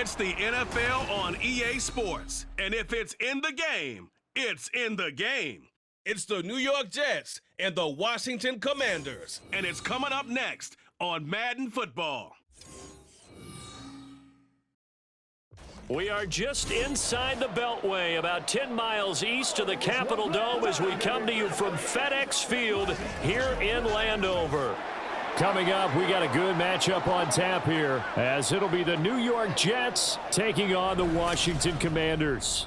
It's the NFL on EA Sports. And if it's in the game, it's in the game. It's the New York Jets and the Washington Commanders. And it's coming up next on Madden Football. We are just inside the Beltway, about 10 miles east of the Capitol Dome as we come to you from FedEx Field here in Landover. Coming up, we got a good matchup on tap here, as it'll be the New York Jets taking on the Washington Commanders.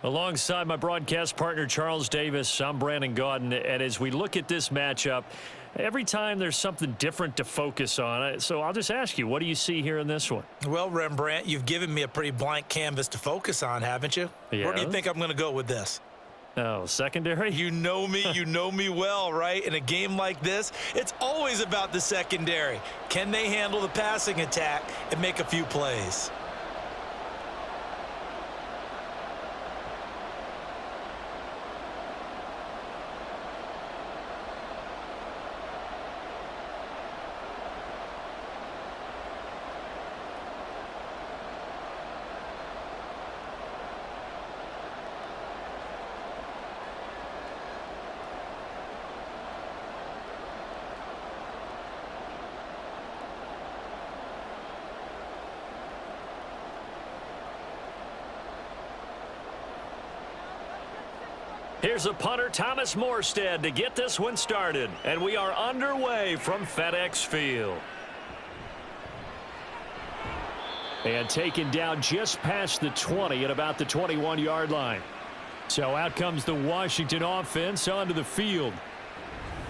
Alongside my broadcast partner, Charles Davis, I'm Brandon Gaudin, and as we look at this matchup, every time there's something different to focus on. So I'll just ask you, what do you see here in this one? Well, Rembrandt, you've given me a pretty blank canvas to focus on, haven't you? Yeah. Where do you think I'm going to go with this? Oh, secondary? You know me well, right? In a game like this, it's always about the secondary. Can they handle the passing attack and make a few plays? Here's a punter, Thomas Morstead, to get this one started. And we are underway from FedEx Field. And taken down just past the 20 at about the 21-yard line. So out comes the Washington offense onto the field.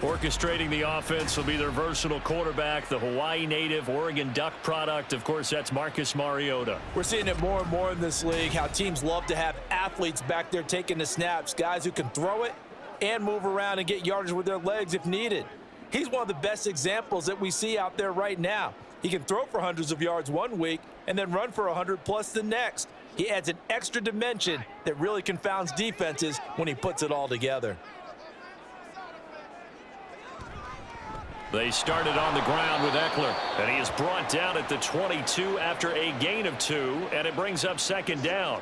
Orchestrating the offense will be their versatile quarterback, the Hawaii native, Oregon Duck product. Of course, that's Marcus Mariota. We're seeing it more and more in this league, how teams love to have athletes back there taking the snaps, guys who can throw it and move around and get yardage with their legs if needed. He's one of the best examples that we see out there right now. He can throw for hundreds of yards one week and then run for 100+ the next. He adds an extra dimension that really confounds defenses when he puts it all together. They started on the ground with Eckler, and he is brought down at the 22 after a gain of 2, and it brings up second down.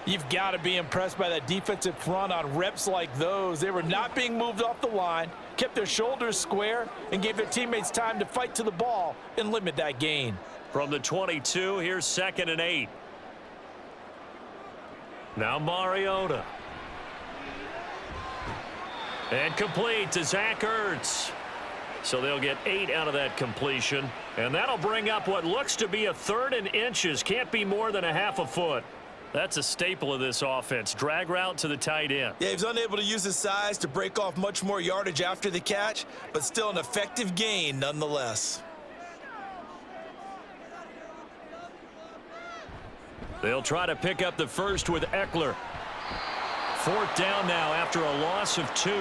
You've got to be impressed by that defensive front on reps like those. They were not being moved off the line, kept their shoulders square, and gave their teammates time to fight to the ball and limit that gain. From the 22, here's 2nd and 8. Now Mariota. And complete to Zach Ertz. So they'll get 8 out of that completion. And that'll bring up what looks to be a 3rd and inches. Can't be more than a half a foot. That's a staple of this offense. Drag route to the tight end. Yeah, he's unable to use his size to break off much more yardage after the catch, but still an effective gain nonetheless. They'll try to pick up the first with Eckler. 4th down now after a loss of 2.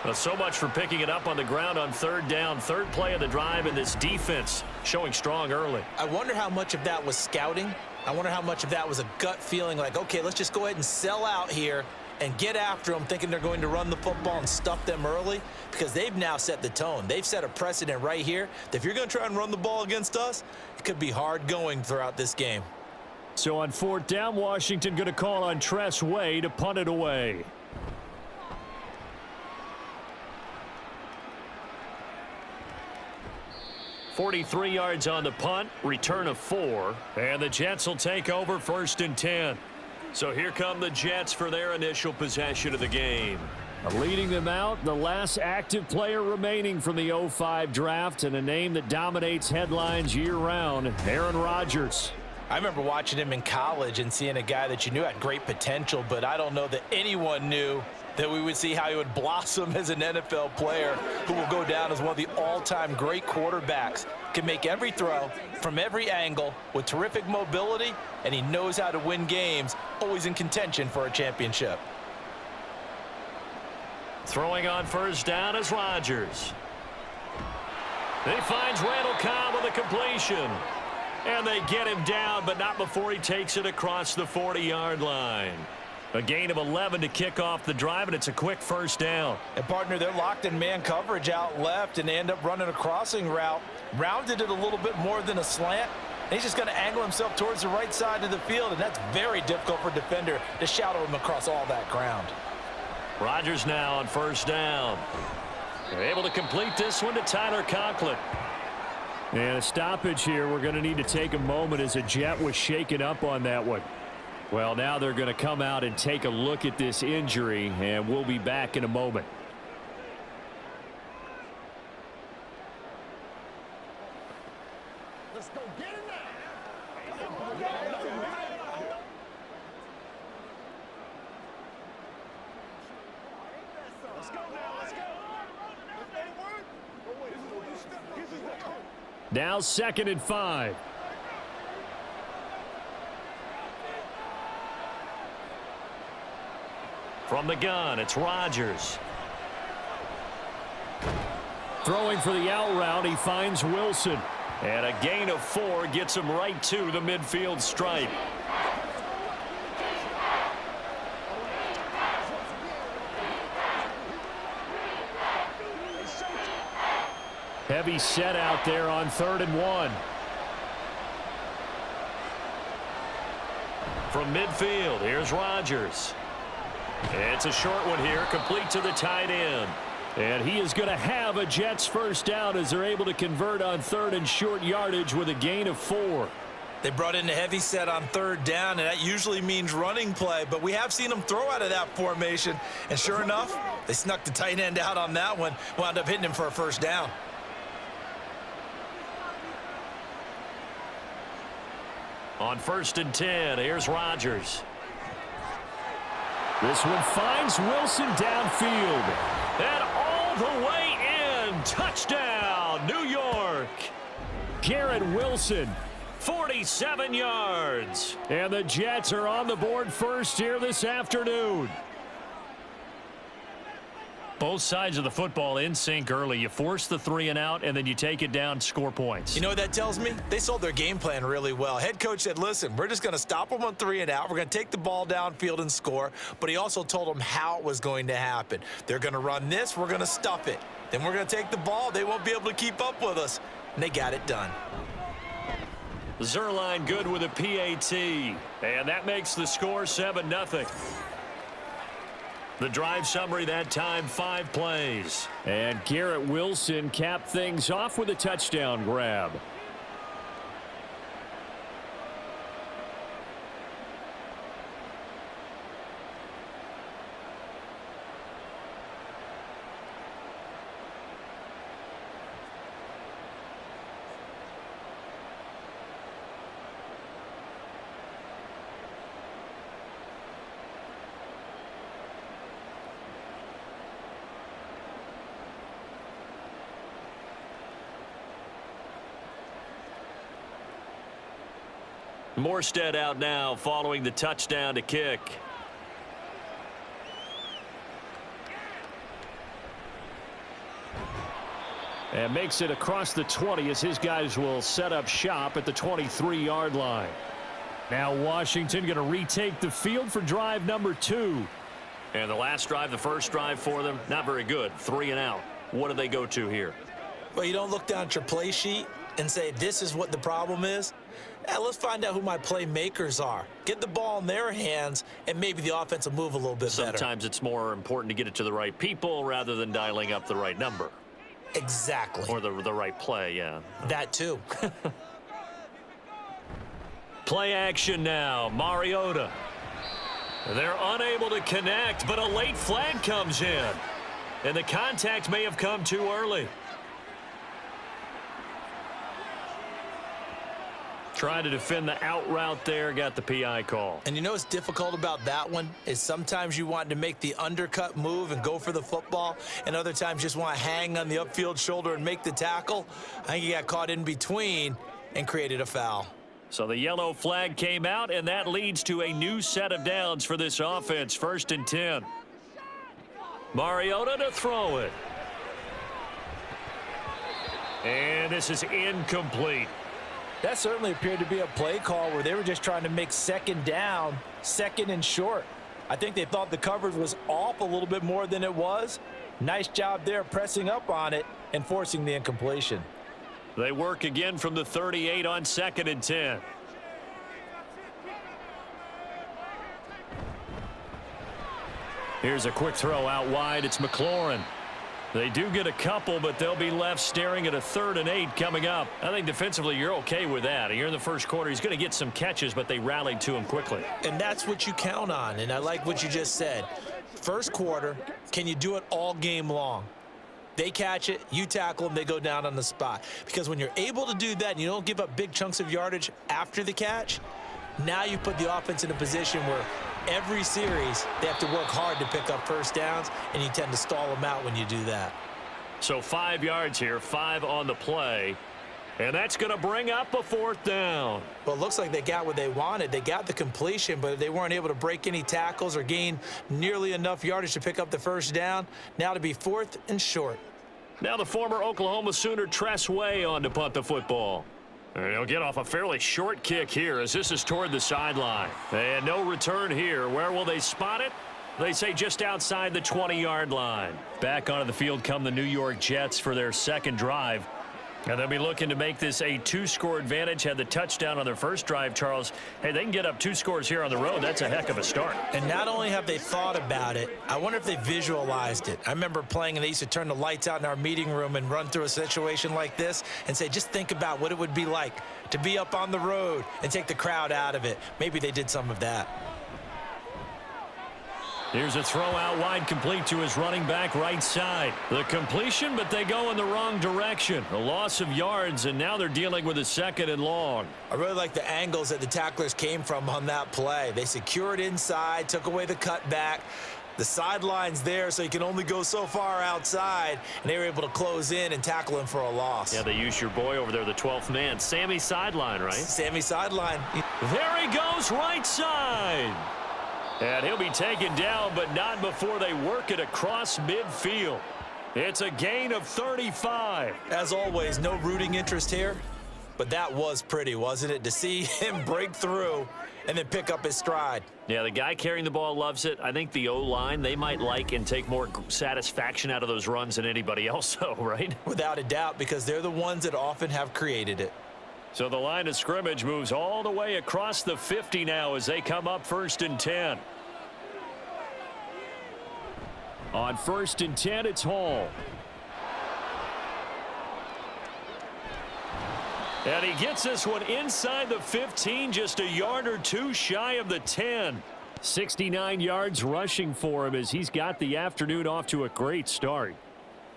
Well, so much for picking it up on the ground on 3rd down. 3rd play of the drive, and this defense showing strong early. I wonder how much of that was scouting. I wonder how much of that was a gut feeling like, okay, let's just go ahead and sell out here and get after them, thinking they're going to run the football and stuff them early, because they've now set the tone. They've set a precedent right here that if you're going to try and run the ball against us, it could be hard going throughout this game. So on 4th down, Washington going to call on Tress Way to punt it away. .43 yards on the punt, return of 4, and the Jets will take over 1st and 10. So here come the Jets for their initial possession of the game. Leading them out, the last active player remaining from the 05 draft, and a name that dominates headlines year-round, Aaron Rodgers. I remember watching him in college and seeing a guy that you knew had great potential, but I don't know that anyone knew that we would see how he would blossom as an NFL player who will go down as one of the all-time great quarterbacks. Can make every throw from every angle with terrific mobility, and he knows how to win games, always in contention for a championship. Throwing on 1st down is Rodgers. He finds Randall Cobb with a completion. And they get him down, but not before he takes it across the 40-yard line. A gain of 11 to kick off the drive, and it's a quick first down. And, partner, they're locked in man coverage out left, and they end up running a crossing route. Rounded it a little bit more than a slant. And he's just going to angle himself towards the right side of the field, and that's very difficult for a defender to shadow him across all that ground. Rodgers now on first down. They're able to complete this one to Tyler Conklin. And a stoppage here. We're going to need to take a moment as a Jet was shaken up on that one. Well, now they're going to come out and take a look at this injury, and we'll be back in a moment. Let's go get it now. Let's go now. Let's go. If they work, oh wait, this is the code. Now 2nd and 5. From the gun, it's Rodgers. Throwing for the out route, he finds Wilson. And a gain of 4 gets him right to the midfield stripe. Heavy set out there on 3rd and 1. From midfield, here's Rodgers. It's a short one here, complete to the tight end. And he is going to have a Jets first down as they're able to convert on 3rd and short yardage with a gain of 4. They brought in a heavy set on 3rd down, and that usually means running play, but we have seen them throw out of that formation. And sure enough, they snuck the tight end out on that one, wound up hitting him for a first down. On 1st and 10, here's Rodgers. This one finds Wilson downfield. And all the way in. Touchdown, New York. Garrett Wilson. 47 yards. And the Jets are on the board first here this afternoon. Both sides of the football in sync early. You force the 3 and out, and then you take it down, score points. You know what that tells me? They sold their game plan really well. Head coach said, listen, we're just going to stop them on 3 and out. We're going to take the ball downfield and score. But he also told them how it was going to happen. They're going to run this. We're going to stuff it. Then we're going to take the ball. They won't be able to keep up with us. And they got it done. Zerline good with a PAT. And that makes the score 7-0. The drive summary that time, 5 plays. And Garrett Wilson capped things off with a touchdown grab. Morstead out now following the touchdown to kick. And makes it across the 20 as his guys will set up shop at the 23-yard line. Now Washington going to retake the field for drive number 2. And the last drive, the first drive for them, not very good. 3 and out. What do they go to here? Well, you don't look down at your play sheet and say, this is what the problem is. Let's find out who my playmakers are. Get the ball in their hands, and maybe the offense will move a little bit better. Sometimes it's more important to get it to the right people rather than dialing up the right number. Exactly. Or the right play, yeah. That too. Play action now, Mariota. They're unable to connect, but a late flag comes in. And the contact may have come too early. Trying to defend the out route there, got the PI call. And you know what's difficult about that one is sometimes you want to make the undercut move and go for the football, and other times just want to hang on the upfield shoulder and make the tackle. I think he got caught in between and created a foul. So the yellow flag came out, and that leads to a new set of downs for this offense. 1st and 10. Mariota to throw it. And this is incomplete. That certainly appeared to be a play call where they were just trying to make 2nd down, 2nd and short. I think they thought the coverage was off a little bit more than it was. Nice job there pressing up on it and forcing the incompletion. They work again from the 38 on 2nd and 10. Here's a quick throw out wide. It's McLaurin. They do get a couple, but they'll be left staring at a 3rd and 8 coming up. I think defensively you're okay with that. You're in the first quarter. He's going to get some catches, but they rallied to him quickly. And that's what you count on, and I like what you just said. First quarter, can you do it all game long? They catch it, you tackle them, they go down on the spot. Because when you're able to do that and you don't give up big chunks of yardage after the catch, now you put the offense in a position where every series they have to work hard to pick up first downs, and you tend to stall them out when you do that. So 5 yards here, 5 on the play. And that's going to bring up a 4th down. Well, it looks like they got what they wanted. They got the completion, but they weren't able to break any tackles or gain nearly enough yardage to pick up the first down. Now to be 4th and short. Now the former Oklahoma Sooner Tress Way on to punt the football. And he'll get off a fairly short kick here as this is toward the sideline. And no return here. Where will they spot it? They say just outside the 20-yard line. Back onto the field come the New York Jets for their second drive. And they'll be looking to make this a 2-score advantage. Had the touchdown on their first drive, Charles. Hey, they can get up 2 scores here on the road. That's a heck of a start. And not only have they thought about it, I wonder if they visualized it. I remember playing, and they used to turn the lights out in our meeting room and run through a situation like this and say, just think about what it would be like to be up on the road and take the crowd out of it. Maybe they did some of that. Here's a throw out wide, complete to his running back right side. The completion, but they go in the wrong direction. A loss of yards, and now they're dealing with a 2nd and long. I really like the angles that the tacklers came from on that play. They secured inside, took away the cutback. The sideline's there, so you can only go so far outside, and they were able to close in and tackle him for a loss. Yeah, they used your boy over there, the 12th man, Sammy Sideline, right? Sammy Sideline. There he goes, right side. And he'll be taken down, but not before they work it across midfield. It's a gain of 35. As always, no rooting interest here, but that was pretty, wasn't it? To see him break through and then pick up his stride. Yeah, the guy carrying the ball loves it. I think the O-line, they might like and take more satisfaction out of those runs than anybody else, though, right? Without a doubt, because they're the ones that often have created it. So the line of scrimmage moves all the way across the 50 now as they come up 1st and 10. On 1st and 10, it's Hall. And he gets this one inside the 15, just a yard or 2 shy of the 10. 69 yards rushing for him as he's got the afternoon off to a great start.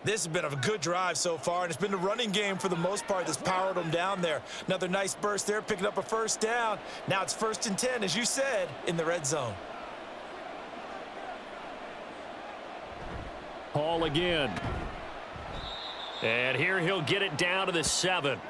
This has been a good drive so far, and it's been the running game for the most part that's powered them down there. Another nice burst there, picking up a first down. Now it's 1st and 10, as you said, in the red zone. Hall again. And here he'll get it down to the 7.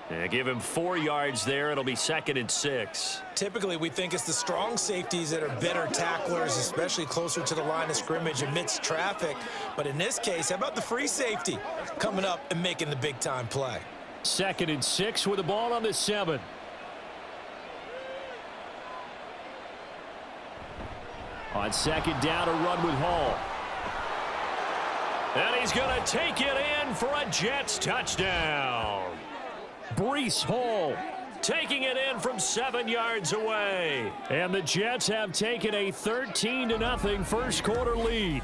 And give him 4 yards there. It'll be 2nd and 6. Typically, we think it's the strong safeties that are better tacklers, especially closer to the line of scrimmage amidst traffic. But in this case, how about the free safety coming up and making the big-time play? 2nd and 6 with the ball on the 7. On 2nd down, a run with Hall. And he's going to take it in for a Jets touchdown. Breece Hall taking it in from 7 yards away. And the Jets have taken a 13-0 first quarter lead.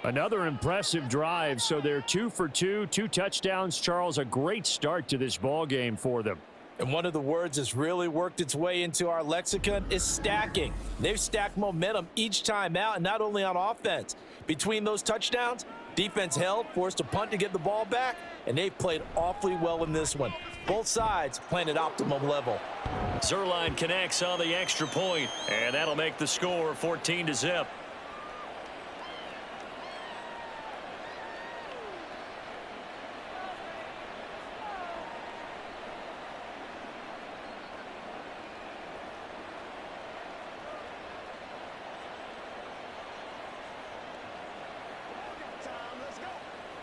Another impressive drive, so they're 2 for 2, 2 touchdowns. Charles, a great start to this ball game for them. And one of the words that's really worked its way into our lexicon is stacking. They've stacked momentum each time out, and not only on offense. Between those touchdowns, defense held, forced a punt to get the ball back, and they played awfully well in this one. Both sides playing at optimum level. Zerline connects on the extra point, and that'll make the score 14-0.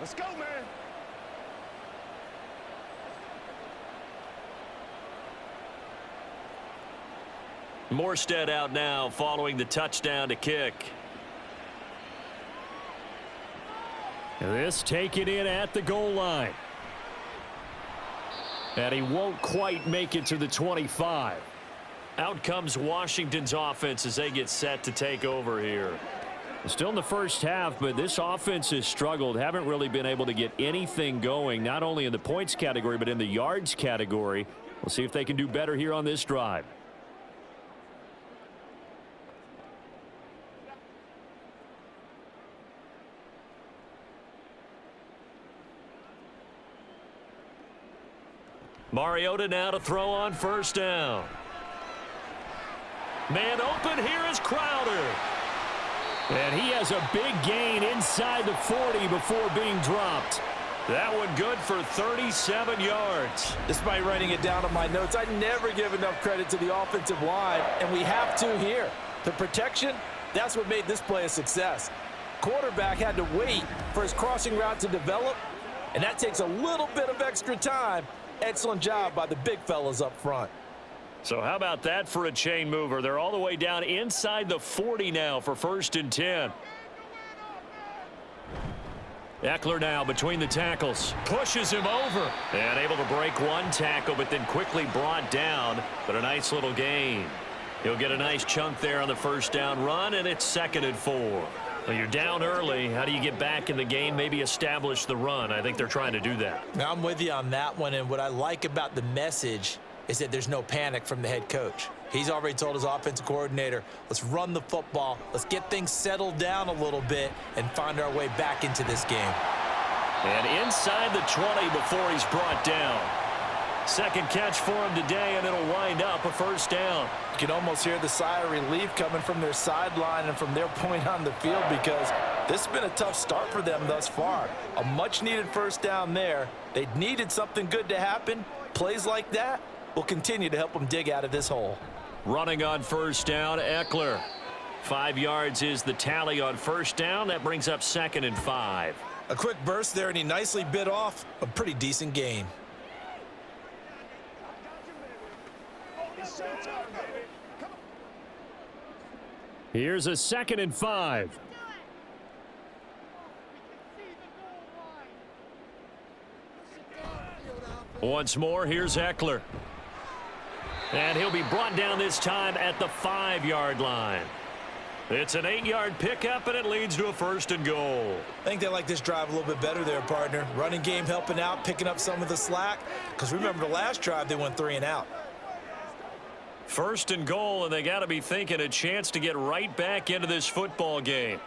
Let's go, man. Morstead out now following the touchdown to kick. This taken in at the goal line. And he won't quite make it to the 25. Out comes Washington's offense as they get set to take over here. Still in the first half, but this offense has struggled. Haven't really been able to get anything going, not only in the points category, but in the yards category. We'll see if they can do better here on this drive. Mariota now to throw on first down. Man open, here is Crowder. And he has a big gain inside the 40 before being dropped. That one good for 37 yards. Despite writing it down on my notes, I never give enough credit to the offensive line, and we have to here. The protection, that's what made this play a success. Quarterback had to wait for his crossing route to develop, and that takes a little bit of extra time. Excellent job by the big fellas up front. So how about that for a chain mover? They're all the way down inside the 40 now for 1st and 10. Eckler now between the tackles. Pushes him over. And able to break one tackle, but then quickly brought down. But a nice little gain. He'll get a nice chunk there on the first down run, and it's 2nd and 4. Well, you're down early. How do you get back in the game? Maybe establish the run. I think they're trying to do that. Now, I'm with you on that one, and what I like about the message is that there's no panic from the head coach. He's already told his offensive coordinator, let's run the football, let's get things settled down a little bit and find our way back into this game. And inside the 20 before he's brought down. Second catch for him today, and it'll wind up a first down. You can almost hear the sigh of relief coming from their sideline and from their point on the field, because this has been a tough start for them thus far. A much-needed first down there. They needed something good to happen. Plays like that will continue to help them dig out of this hole. Running on first down, Eckler. 5 yards is the tally on first down. That brings up 2nd and 5. A quick burst there, and he nicely bit off a pretty decent gain. Here's a 2nd and 5. Once more, here's Eckler. And he'll be brought down this time at the 5-yard line. It's an 8-yard pickup, and it leads to a 1st and goal. I think they like this drive a little bit better there, partner. Running game helping out, picking up some of the slack. Because remember, the last drive, they went 3 and out. 1st and goal, and they got to be thinking a chance to get right back into this football game.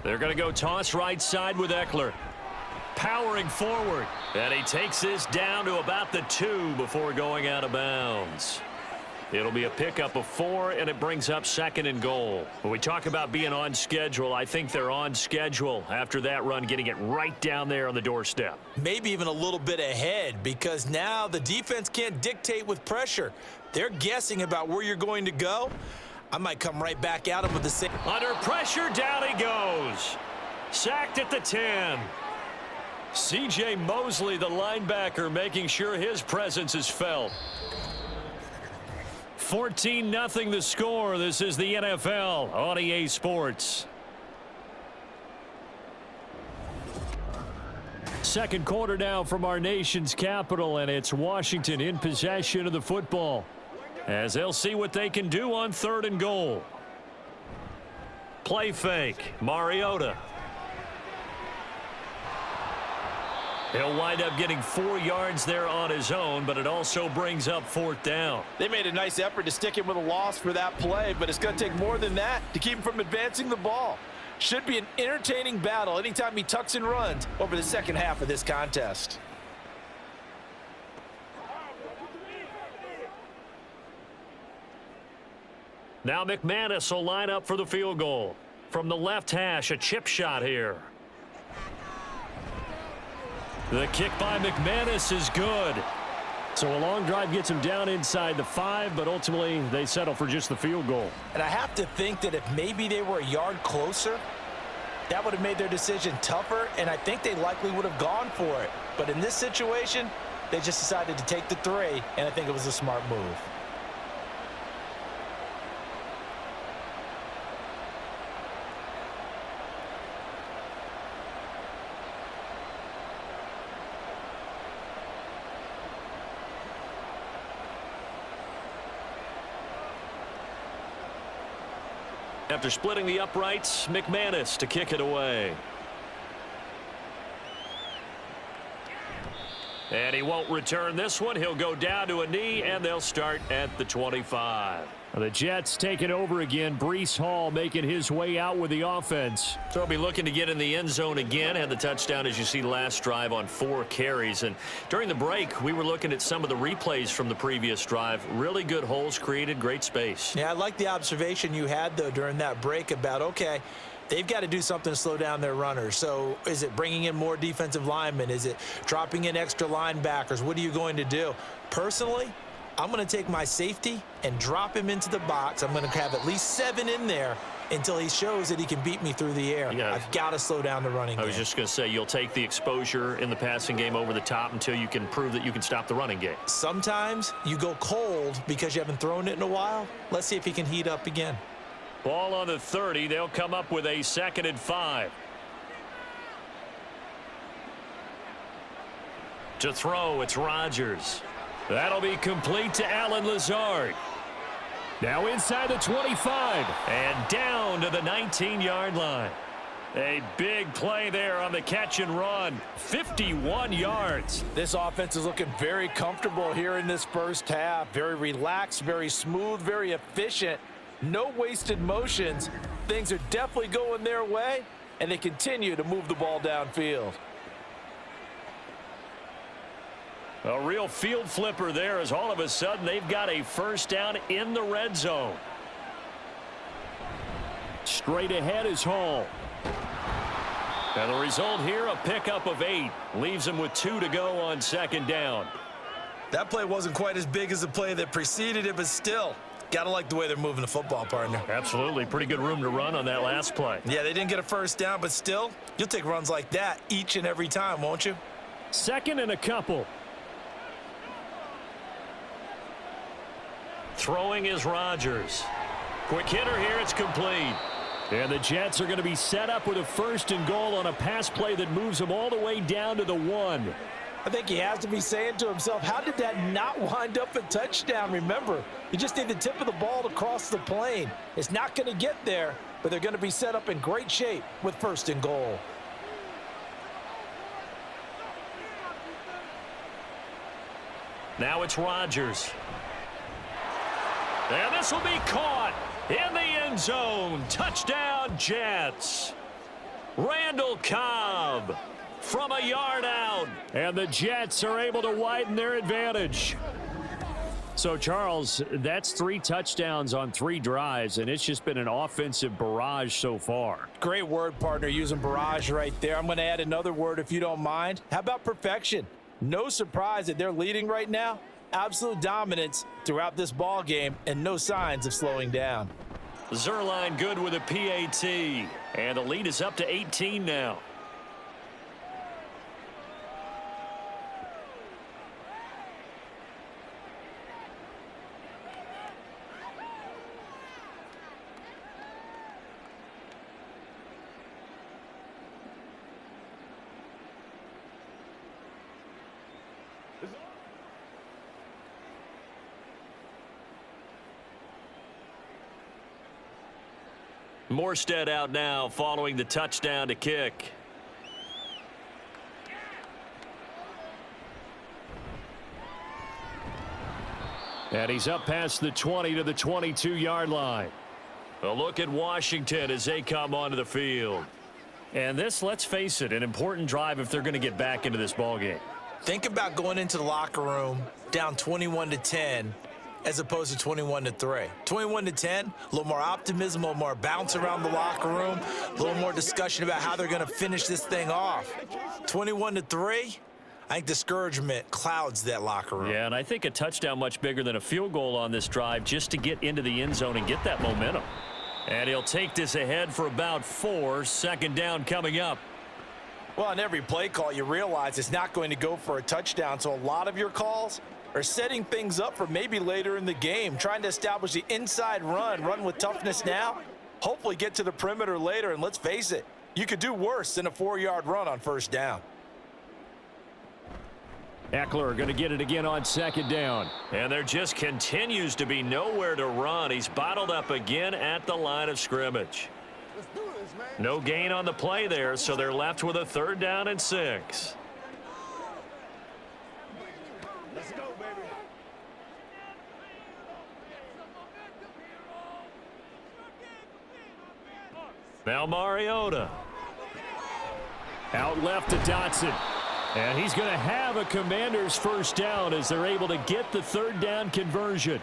They're going to go toss right side with Eckler. Powering forward. And he takes this down to about the 2 before going out of bounds. It'll be a pickup of 4, and it brings up 2nd and goal. When we talk about being on schedule, I think they're on schedule after that run, getting it right down there on the doorstep. Maybe even a little bit ahead, because now the defense can't dictate with pressure. They're guessing about where you're going to go. I might come right back at him with the same. Under pressure, down he goes. Sacked at the 10. C.J. Mosley, the linebacker, making sure his presence is felt. 14-0 the score. This is the NFL on EA Sports. Second quarter now from our nation's capital, and it's Washington in possession of the football, as they'll see what they can do on 3rd and goal. Play fake. Mariota. He'll wind up getting 4 yards there on his own, but it also brings up 4th down. They made a nice effort to stick him with a loss for that play, but it's going to take more than that to keep him from advancing the ball. Should be an entertaining battle anytime he tucks and runs over the second half of this contest. Now McManus will line up for the field goal. From the left hash, a chip shot here. The kick by McManus is good. So a long drive gets him down inside the 5, but ultimately they settle for just the field goal. And I have to think that if maybe they were a yard closer, that would have made their decision tougher, and I think they likely would have gone for it. But in this situation, they just decided to take the 3, and I think it was a smart move. After splitting the uprights, McManus to kick it away. And he won't return this one. He'll go down to a knee, and they'll start at the 25. The Jets take it over again. Breece Hall making his way out with the offense. So he'll be looking to get in the end zone again. Had the touchdown, as you see, last drive on 4 carries. And during the break, we were looking at some of the replays from the previous drive. Really good holes created, great space. Yeah, I like the observation you had, though, during that break about, okay, they've got to do something to slow down their runners. So is it bringing in more defensive linemen? Is it dropping in extra linebackers? What are you going to do? Personally, I'm going to take my safety and drop him into the box. I'm going to have at least 7 in there until he shows that he can beat me through the air. Yeah. I've got to slow down the running game. I was just going to say, you'll take the exposure in the passing game over the top until you can prove that you can stop the running game. Sometimes you go cold because you haven't thrown it in a while. Let's see if he can heat up again. Ball on the 30. They'll come up with a 2nd and 5. To throw, it's Rodgers. That'll be complete to Allen Lazard. Now inside the 25. And down to the 19-yard line. A big play there on the catch and run. 51 yards. This offense is looking very comfortable here in this first half. Very relaxed, very smooth, very efficient. No wasted motions. Things are definitely going their way, and they continue to move the ball downfield. A real field flipper there, as all of a sudden they've got a first down in the red zone. Straight ahead is Hall. And the result here, a pickup of 8. Leaves them with 2 to go on 2nd down. That play wasn't quite as big as the play that preceded it, but still, gotta like the way they're moving the football, partner. Absolutely. Pretty good room to run on that last play. Yeah, they didn't get a first down, but still, you'll take runs like that each and every time, won't you? 2nd and a couple. Throwing is Rodgers. Quick hitter here, it's complete. And the Jets are going to be set up with a 1st and goal on a pass play that moves them all the way down to the 1. I think he has to be saying to himself, how did that not wind up a touchdown? Remember, you just need the tip of the ball to cross the plane. It's not going to get there, but they're going to be set up in great shape with 1st and goal. Now it's Rodgers. And this will be caught in the end zone. Touchdown, Jets. Randall Cobb from a yard out. And the Jets are able to widen their advantage. So, Charles, that's 3 touchdowns on 3 drives, and it's just been an offensive barrage so far. Great word, partner, using barrage right there. I'm going to add another word if you don't mind. How about perfection? No surprise that they're leading right now. Absolute dominance throughout this ball game and no signs of slowing down. Zerline good with a PAT. And the lead is up to 18 now. Morstead out now following the touchdown to kick. And he's up past the 20 to the 22-yard line. A look at Washington as they come onto the field. And this, let's face it, an important drive if they're going to get back into this ballgame. Think about going into the locker room down 21-10 as opposed to 21-3. 21-10, a little more optimism, a little more bounce around the locker room, a little more discussion about how they're going to finish this thing off. 21-3, I think discouragement clouds that locker room. Yeah, and I think a touchdown much bigger than a field goal on this drive just to get into the end zone and get that momentum. And he'll take this ahead for about 4. 2nd down coming up. Well, on every play call, you realize it's not going to go for a touchdown, so a lot of your calls are setting things up for maybe later in the game, trying to establish the inside run with toughness now, hopefully get to the perimeter later, and let's face it, you could do worse than a 4-yard run on 1st down. Eckler going to get it again on second down. And there just continues to be nowhere to run. He's bottled up again at the line of scrimmage. Let's do this, man. No gain on the play there, so they're left with a 3rd down and 6. Let's go, baby. Now Mariota. Out left to Dotson. And he's going to have a Commanders 1st down as they're able to get the 3rd down conversion.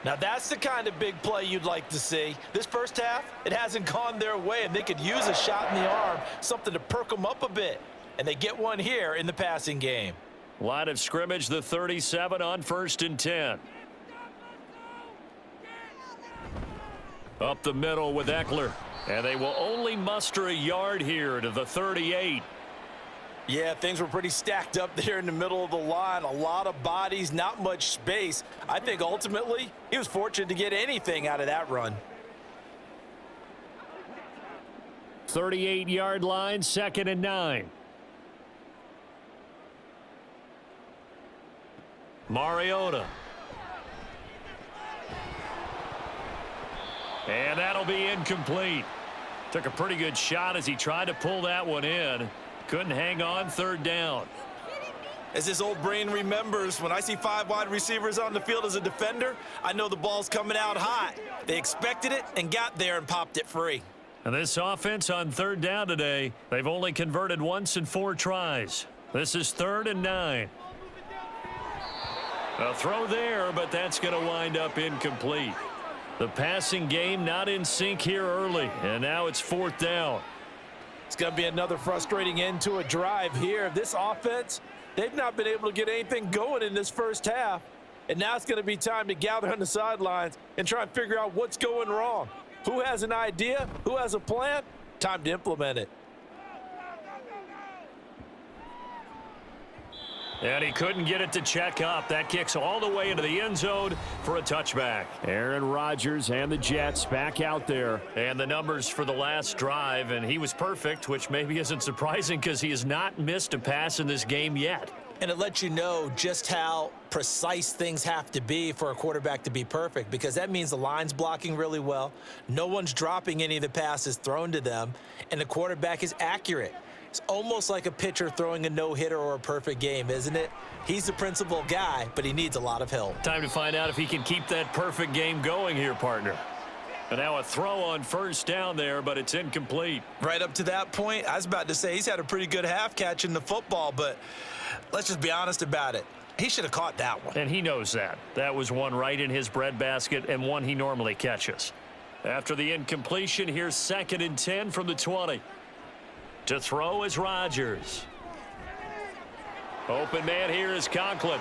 Now that's the kind of big play you'd like to see. This first half, it hasn't gone their way, and they could use a shot in the arm, something to perk them up a bit. And they get one here in the passing game. Line of scrimmage, the 37 on 1st and 10. Up the middle with Eckler. And they will only muster a yard here to the 38. Yeah, things were pretty stacked up there in the middle of the line. A lot of bodies, not much space. I think ultimately he was fortunate to get anything out of that run. 38-yard line, 2nd and 9. Mariota. And that'll be incomplete. Took a pretty good shot as he tried to pull that one in. Couldn't hang on, 3rd down. As this old brain remembers, when I see 5 wide receivers on the field as a defender, I know the ball's coming out hot. They expected it and got there and popped it free. And this offense on 3rd down today, they've only converted once in 4 tries. This is 3rd and 9. A throw there, but that's going to wind up incomplete. The passing game not in sync here early, and now it's 4th down. It's going to be another frustrating end to a drive here. This offense, they've not been able to get anything going in this first half. And now it's going to be time to gather on the sidelines and try and figure out what's going wrong. Who has an idea? Who has a plan? Time to implement it. And he couldn't get it to check up. That kicks all the way into the end zone for a touchback. Aaron Rodgers and the Jets back out there. And the numbers for the last drive, and he was perfect, which maybe isn't surprising because he has not missed a pass in this game yet. And it lets you know just how precise things have to be for a quarterback to be perfect, because that means the line's blocking really well, no one's dropping any of the passes thrown to them, and the quarterback is accurate. It's almost like a pitcher throwing a no-hitter or a perfect game, isn't it? He's the principal guy, but he needs a lot of help. Time to find out if he can keep that perfect game going here, partner. And now a throw on 1st down there, but it's incomplete. Right up to that point, I was about to say he's had a pretty good half catching the football, but let's just be honest about it. He should have caught that one. And he knows that. That was one right in his breadbasket and one he normally catches. After the incompletion, here's 2nd and 10 from the 20. To throw is Rodgers. Open man here is Conklin.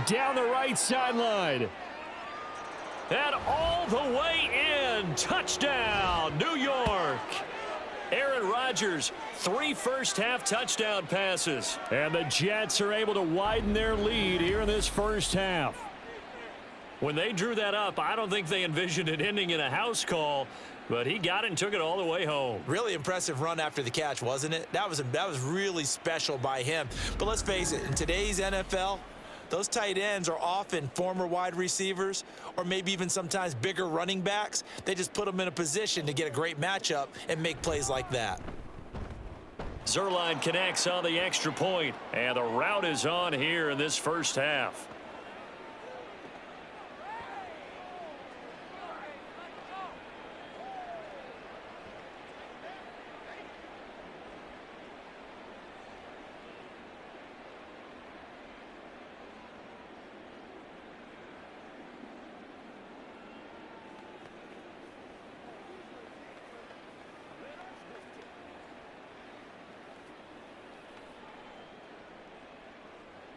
Down the right sideline. And all the way in. Touchdown, New York. Aaron Rodgers, 3 first-half touchdown passes. And the Jets are able to widen their lead here in this first half. When they drew that up, I don't think they envisioned it ending in a house call, but he got it and took it all the way home. Really impressive run after the catch, wasn't it? That was really special by him. But let's face it, in today's NFL, those tight ends are often former wide receivers or maybe even sometimes bigger running backs. They just put them in a position to get a great matchup and make plays like that. Zerline connects on the extra point, and the route is on here in this first half.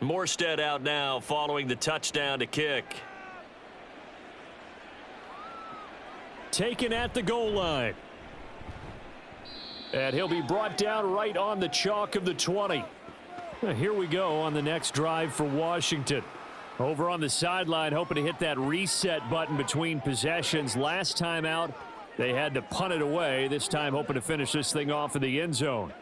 Morstead out now following the touchdown to kick. Taken at the goal line. And he'll be brought down right on the chalk of the 20. Here we go on the next drive for Washington. Over on the sideline, hoping to hit that reset button between possessions. Last time out, they had to punt it away. This time, hoping to finish this thing off in the end zone.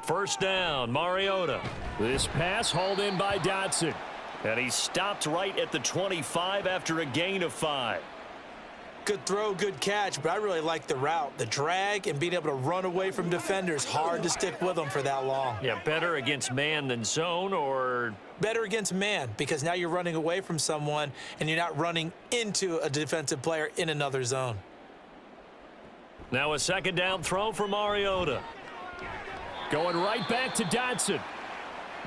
First down, Mariota. This pass hauled in by Dotson. And he stopped right at the 25 after a gain of 5. Good throw, good catch, but I really like the route. The drag and being able to run away from defenders, hard to stick with them for that long. Yeah, better against man than zone, or Better against man, because now you're running away from someone and you're not running into a defensive player in another zone. now a second down throw for Mariota. Going right back to Dotson.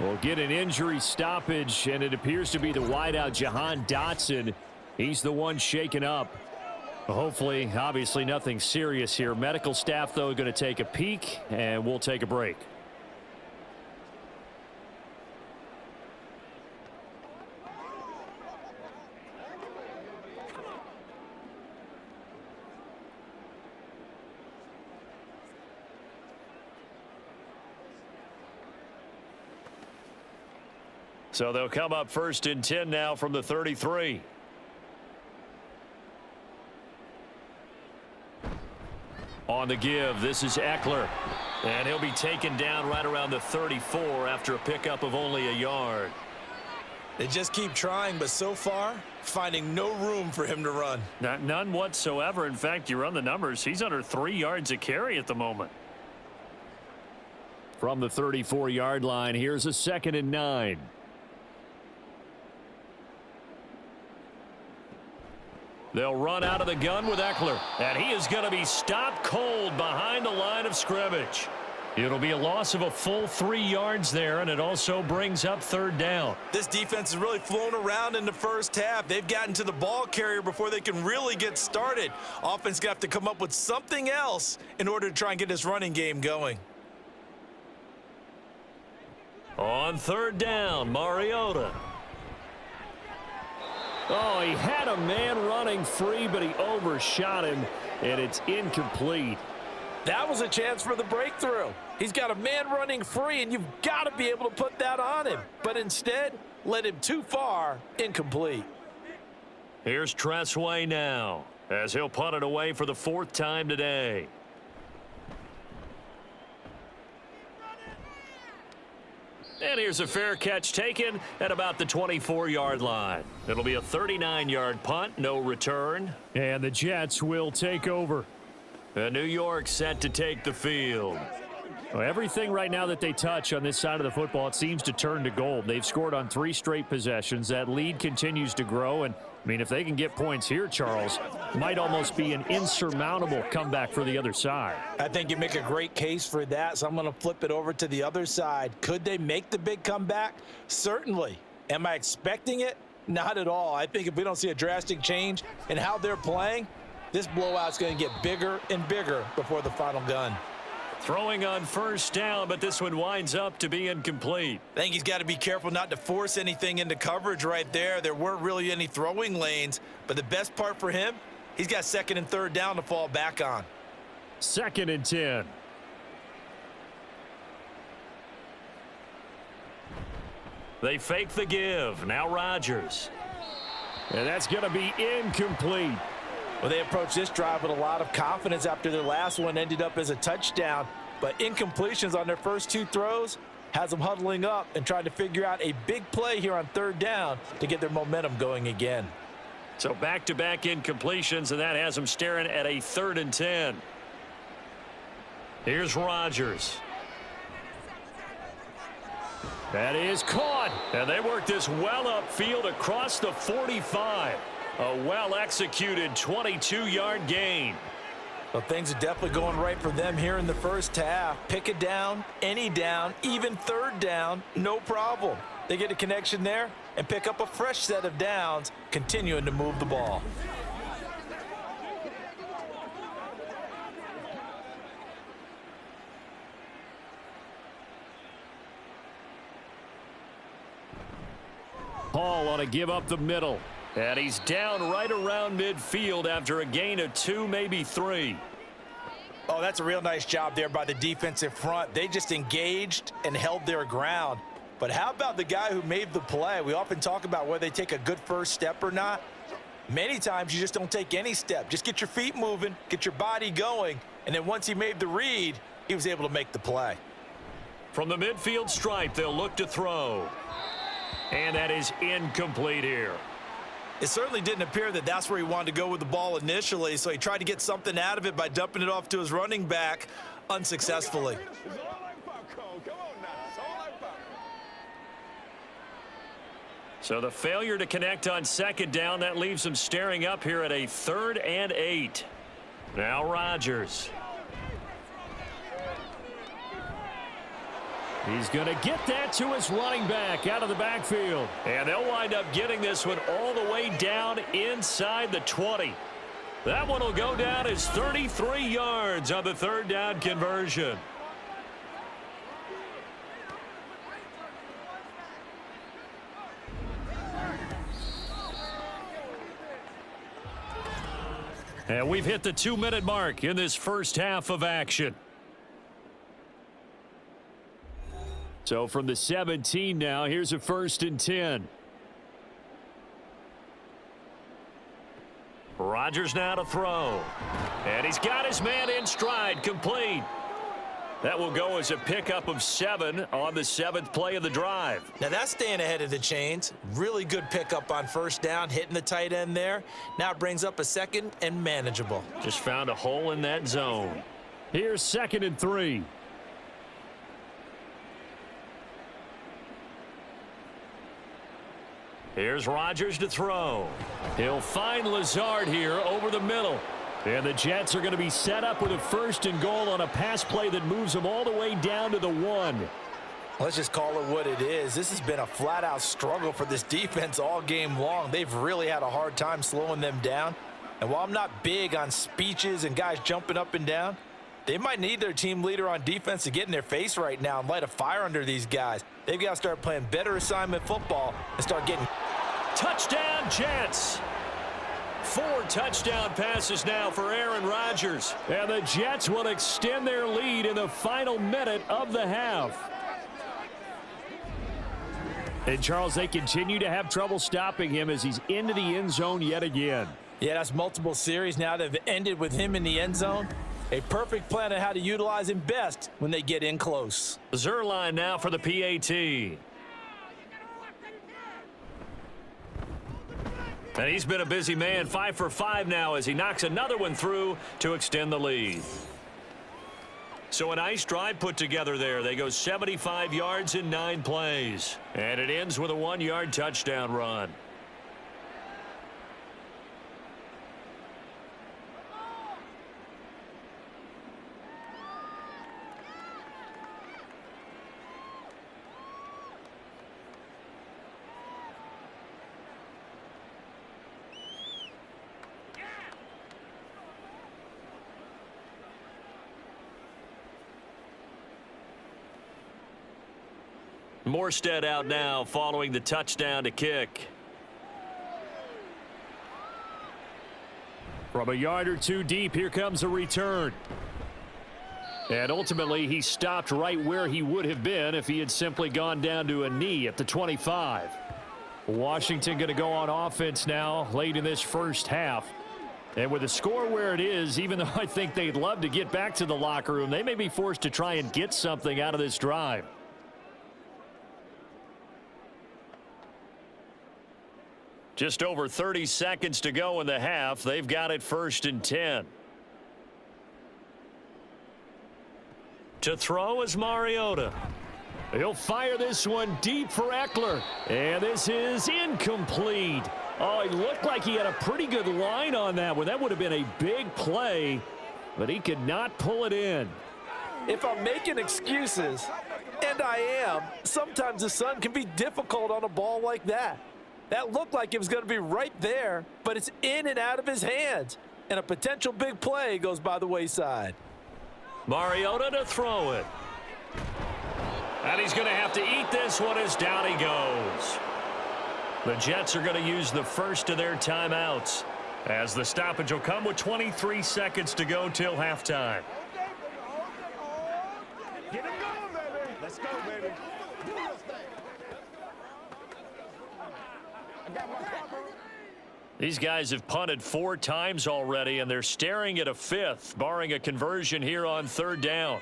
We'll get an injury stoppage, and it appears to be the wideout, Jahan Dotson. He's the one shaken up. Hopefully, obviously nothing serious here. Medical staff, though, going to take a peek, and we'll take a break. So they'll come up first and 10 now from the 33. On the give, this is Eckler. And he'll be taken down right around the 34 after a pickup of only a yard. They just keep trying, but so far, finding no room for him to run. None whatsoever. In fact, you run the numbers, he's under 3 yards a carry at the moment. From the 34-yard line, here's a 2nd and 9. They'll run out of the gun with Eckler, and he is going to be stopped cold behind the line of scrimmage. It'll be a loss of a full 3 yards there, and it also brings up 3rd down. This defense has really flown around in the first half. They've gotten to the ball carrier before they can really get started. Offense got to come up with something else in order to try and get this running game going. On 3rd down, Mariota. Oh, he had a man running free, but he overshot him, and it's incomplete. That was a chance for the breakthrough. He's got a man running free, and you've got to be able to put that on him. But instead, led him too far, incomplete. Here's Tressway now, as he'll punt it away for the 4th time today. And here's a fair catch taken at about the 24-yard line. It'll be a 39-yard punt, no return. And the Jets will take over. And New York set to take the field. Well, everything right now that they touch on this side of the football, it seems to turn to gold. They've scored on 3 straight possessions. That lead continues to grow. And, I mean, if they can get points here, Charles, might almost be an insurmountable comeback for the other side. I think you make a great case for that, so I'm going to flip it over to the other side. Could they make the big comeback? Certainly. Am I expecting it? Not at all. I think if we don't see a drastic change in how they're playing, this blowout's going to get bigger and bigger before the final gun. Throwing on 1st down, but this one winds up to be incomplete. I think he's got to be careful not to force anything into coverage right there. There weren't really any throwing lanes, but the best part for him, he's got 2nd and 3rd down to fall back on. 2nd and 10. They fake the give. Now Rodgers. And that's going to be incomplete. Well, they approached this drive with a lot of confidence after their last one ended up as a touchdown. But incompletions on their first 2 throws has them huddling up and trying to figure out a big play here on 3rd down to get their momentum going again. So back-to-back incompletions, and that has them staring at a 3rd and 10. Here's Rodgers. That is caught. And they work this well upfield across the 45. A well-executed 22-yard gain. Well, things are definitely going right for them here in the first half. Pick it down, any down, even 3rd down, no problem. They get a connection there and pick up a fresh set of downs, continuing to move the ball. Hall ought to give up the middle. And he's down right around midfield after a gain of 2, maybe 3. Oh, that's a real nice job there by the defensive front. They just engaged and held their ground. But how about the guy who made the play? We often talk about whether they take a good first step or not. Many times you just don't take any step. Just get your feet moving, get your body going, and then once he made the read, he was able to make the play. From the midfield stripe, they'll look to throw. And that is incomplete here. It certainly didn't appear that that's where he wanted to go with the ball initially, so he tried to get something out of it by dumping it off to his running back unsuccessfully. It's all like popcorn. Come on now. It's all like popcorn. So the failure to connect on second down, that leaves them staring up here at a 3rd and 8. Now Rodgers. He's going to get that to his running back out of the backfield. And they'll wind up getting this one all the way down inside the 20. That one will go down as 33 yards on the 3rd down conversion. And we've hit the 2-minute mark in this first half of action. So from the 17 now, here's a 1st and 10. Rodgers now to throw. And he's got his man in stride, complete. That will go as a pickup of 7 on the 7th play of the drive. Now that's staying ahead of the chains. Really good pickup on 1st down, hitting the tight end there. Now it brings up a 2nd and manageable. Just found a hole in that zone. Here's 2nd and 3. Here's Rodgers to throw. He'll find Lazard here over the middle. And the Jets are going to be set up with a 1st and goal on a pass play that moves them all the way down to the 1. Let's just call it what it is. This has been a flat-out struggle for this defense all game long. They've really had a hard time slowing them down. And while I'm not big on speeches and guys jumping up and down, they might need their team leader on defense to get in their face right now and light a fire under these guys. They've got to start playing better assignment football and start getting... Touchdown, Jets. 4 touchdown passes now for Aaron Rodgers. And the Jets will extend their lead in the final minute of the half. And, Charles, they continue to have trouble stopping him as he's into the end zone yet again. Yeah, that's multiple series now that have ended with him in the end zone. A perfect plan on how to utilize him best when they get in close. Zerline now for the PAT. And he's been a busy man, 5 for 5 now as he knocks another one through to extend the lead. So a nice drive put together there. They go 75 yards in 9 plays. And it ends with a 1-yard touchdown run. Morstead out now following the touchdown to kick. From a yard or 2 deep, here comes a return. And ultimately, he stopped right where he would have been if he had simply gone down to a knee at the 25. Washington going to go on offense now late in this first half. And with the score where it is, even though I think they'd love to get back to the locker room, they may be forced to try and get something out of this drive. Just over 30 seconds to go in the half. They've got it 1st and 10. To throw is Mariota. He'll fire this one deep for Eckler. And this is incomplete. Oh, it looked like he had a pretty good line on that one. That would have been a big play, but he could not pull it in. If I'm making excuses, and I am, sometimes the sun can be difficult on a ball like that. That looked like it was going to be right there, but it's in and out of his hands. And a potential big play goes by the wayside. Mariota to throw it. And he's going to have to eat this one as down he goes. The Jets are going to use the first of their timeouts as the stoppage will come with 23 seconds to go till halftime. Get him going, baby. Let's go, baby. Do your thing. I got my cover. These guys have punted 4 times already, and they're staring at a 5th, barring a conversion here on 3rd down.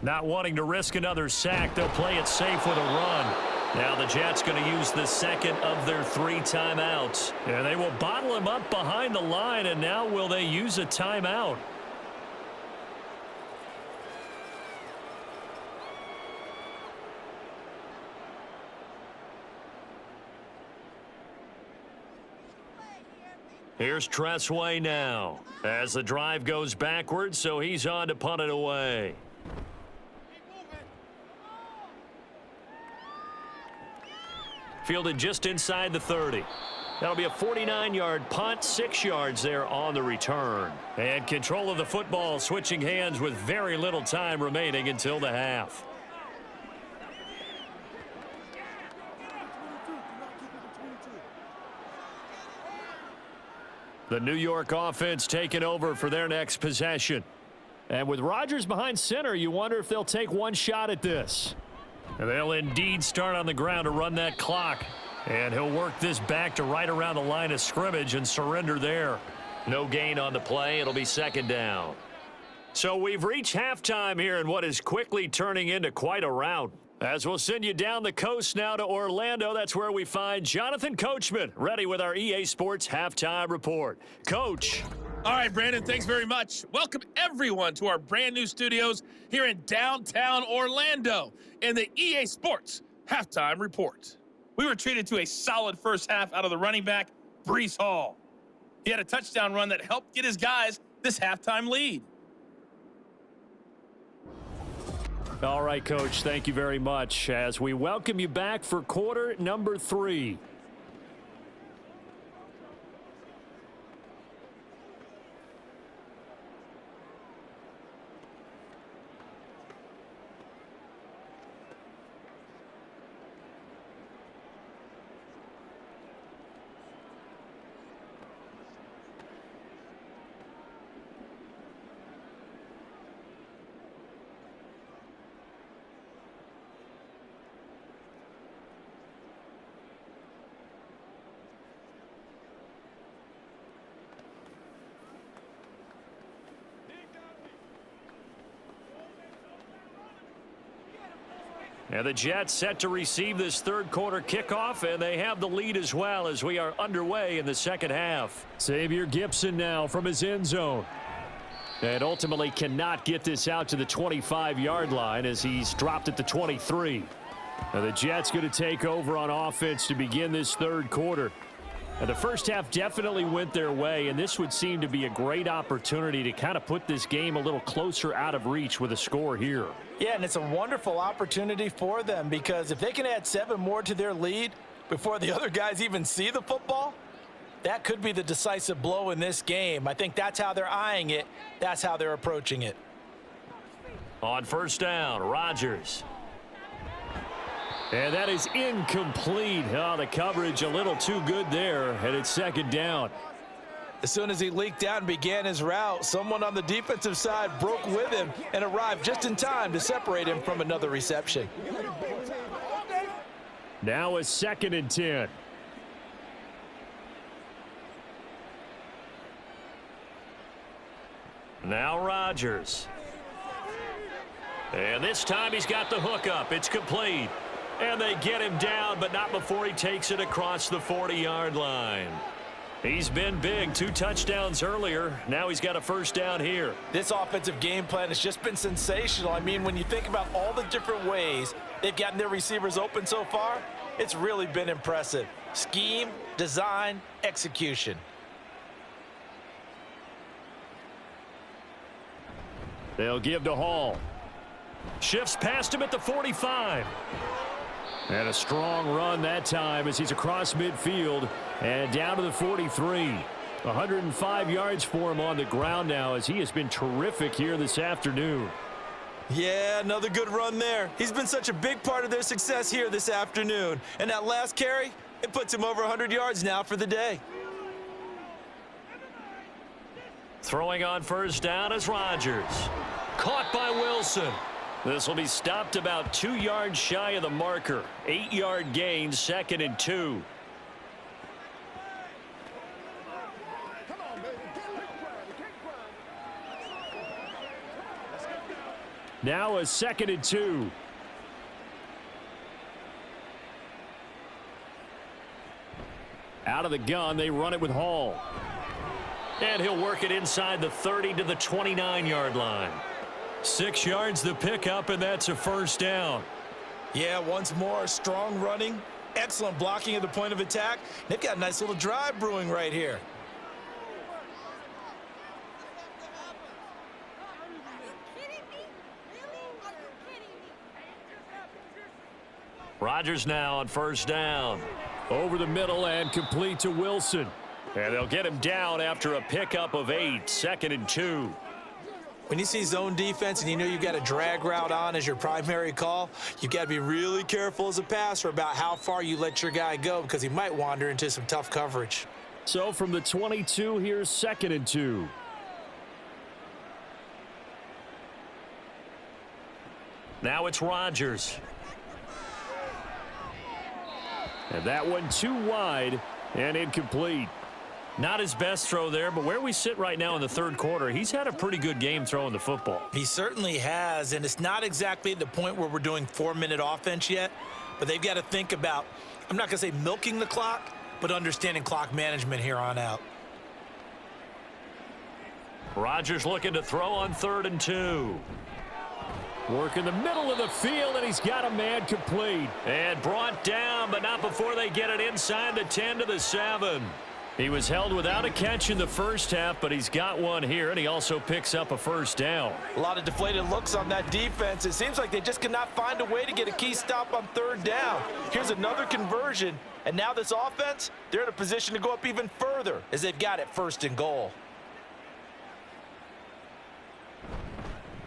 Not wanting to risk another sack, they'll play it safe with a run. Now the Jets going to use the second of their 3 timeouts. And they will bottle him up behind the line, and now will they use a timeout? Here's Tressway now as the drive goes backwards, so he's on to punt it away. Fielded just inside the 30. That'll be a 49-yard punt, 6 yards there on the return. And control of the football switching hands with very little time remaining until the half. The New York offense taking over for their next possession. And with Rodgers behind center, you wonder if they'll take one shot at this. And they'll indeed start on the ground to run that clock. And he'll work this back to right around the line of scrimmage and surrender there. No gain on the play. It'll be second down. So we've reached halftime here in what is quickly turning into quite a rout. As we'll send you down the coast now to Orlando, that's where we find Jonathan Coachman, ready with our EA Sports Halftime Report. Coach. All right, Brandon, thanks very much. Welcome, everyone, to our brand new studios here in downtown Orlando in the EA Sports Halftime Report. We were treated to a solid first half out of the running back, Breece Hall. He had a touchdown run that helped get his guys this halftime lead. All right, Coach, thank you very much as we welcome you back for quarter number 3. And the Jets set to receive this third quarter kickoff, and they have the lead as well as we are underway in the second half. Xavier Gipson now from his end zone. And ultimately cannot get this out to the 25-yard line as he's dropped at the 23. Now the Jets going to take over on offense to begin this third quarter. Now the first half definitely went their way, and this would seem to be a great opportunity to kind of put this game a little closer out of reach with a score here. Yeah, and it's a wonderful opportunity for them because if they can add 7 more to their lead before the other guys even see the football, that could be the decisive blow in this game. I think that's how they're eyeing it. That's how they're approaching it. On first down, Rodgers. And that is incomplete. Oh, the coverage a little too good there, and it's second down. As soon as he leaked out and began his route, someone on the defensive side broke with him and arrived just in time to separate him from another reception. Now a 2nd and 10. Now Rodgers. And this time he's got the hook up. It's complete. And they get him down, but not before he takes it across the 40-yard line. He's been big. 2 touchdowns earlier. Now he's got a first down here. This offensive game plan has just been sensational. I mean, when you think about all the different ways they've gotten their receivers open so far, it's really been impressive. Scheme, design, execution. They'll give to Hall. Shifts past him at the 45. And a strong run that time as he's across midfield and down to the 43. 105 yards for him on the ground now as he has been terrific here this afternoon. Yeah, another good run there. He's been such a big part of their success here this afternoon. And that last carry, it puts him over 100 yards now for the day. Throwing on first down is Rodgers. Caught by Wilson. This will be stopped about 2 yards shy of the marker. 8-yard gain, 2nd and 2. Now a 2nd and 2. Out of the gun, they run it with Hall. And he'll work it inside the 30 to the 29-yard line. 6 yards the pickup, and that's a first down. Yeah, once more, strong running, excellent blocking at the point of attack. They've got a nice little drive brewing right here. Rodgers now on first down. Over the middle and complete to Wilson. And they'll get him down after a pickup of 8, 2nd and 2. When you see zone defense and you know you've got a drag route on as your primary call, you've got to be really careful as a passer about how far you let your guy go because he might wander into some tough coverage. So from the 22, here's 2nd and 2. Now it's Rodgers. And that one too wide and incomplete. Not his best throw there, but where we sit right now in the third quarter, he's had a pretty good game throwing the football. He certainly has, and it's not exactly at the point where we're doing 4-minute offense yet, but they've got to think about, I'm not going to say milking the clock, but understanding clock management here on out. Rodgers looking to throw on 3rd and 2. Work in the middle of the field, and he's got a man complete. And brought down, but not before they get it inside the 10 to the 7. He was held without a catch in the first half, but he's got one here, and he also picks up a first down. A lot of deflated looks on that defense. It seems like they just cannot find a way to get a key stop on 3rd down. Here's another conversion, and now this offense, they're in a position to go up even further as they've got it 1st and goal.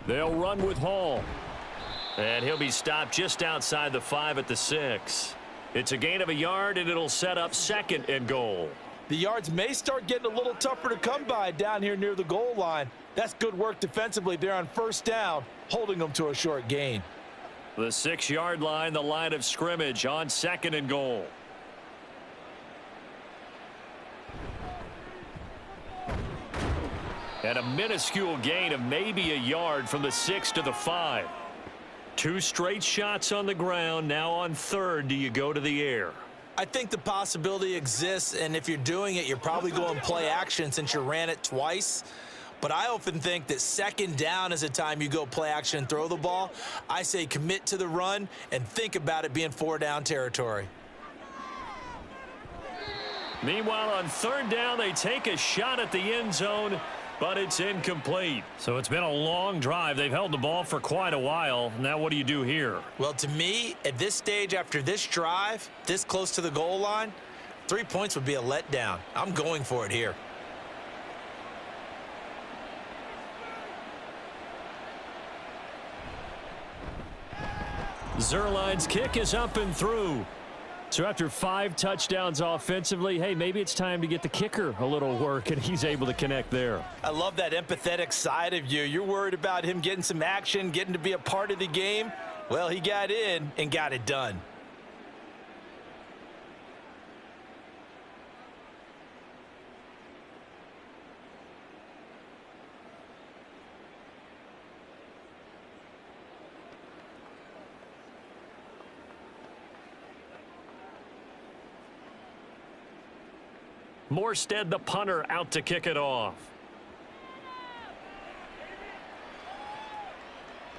They'll run with Hall. And he'll be stopped just outside the 5 at the 6. It's a gain of a yard, and it'll set up 2nd and goal. The yards may start getting a little tougher to come by down here near the goal line. That's good work defensively there on 1st down, holding them to a short gain. The 6-yard line, the line of scrimmage on 2nd and goal. And a minuscule gain of maybe a yard from the 6 to the 5. 2 straight shots on the ground. Now on 3rd, do you go to the air? I think the possibility exists, and if you're doing it, you're probably going play action since you ran it twice. But I often think that 2nd down is a time you go play action and throw the ball. I say commit to the run and think about it being 4-down territory. Meanwhile, on 3rd down, they take a shot at the end zone, but it's incomplete. So it's been a long drive. They've held the ball for quite a while. Now what do you do here? Well, to me, at this stage after this drive, this close to the goal line, 3 points would be a letdown. I'm going for it here. Zerline's kick is up and through. So after 5 touchdowns offensively, hey, maybe it's time to get the kicker a little work, and he's able to connect there. I love that empathetic side of you. You're worried about him getting some action, getting to be a part of the game. Well, he got in and got it done. Morstead, the punter, out to kick it off.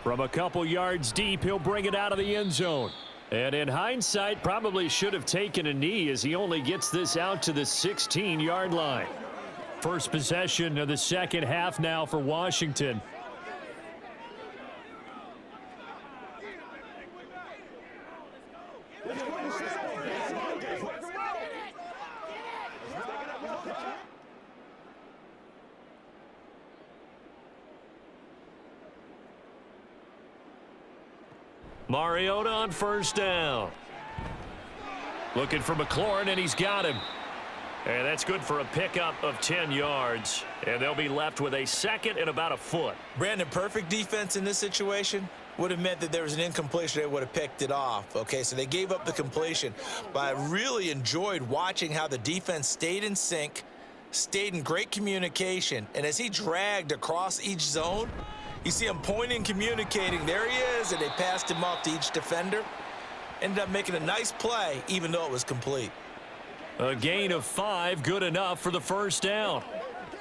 From a couple yards deep, he'll bring it out of the end zone. And in hindsight, probably should have taken a knee as he only gets this out to the 16-yard line. First possession of the second half now for Washington. Mariota on first down. Looking for McLaurin, and he's got him. And that's good for a pickup of 10 yards. And they'll be left with a 2nd and about a foot. Brandon, perfect defense in this situation would have meant that there was an incompletion. They would have picked it off. Okay, so they gave up the completion. But I really enjoyed watching how the defense stayed in sync, stayed in great communication. And as he dragged across each zone, You see him pointing, communicating. There he is, and they passed him off to each defender. Ended up making a nice play, even though it was complete. A gain of 5, good enough for the first down.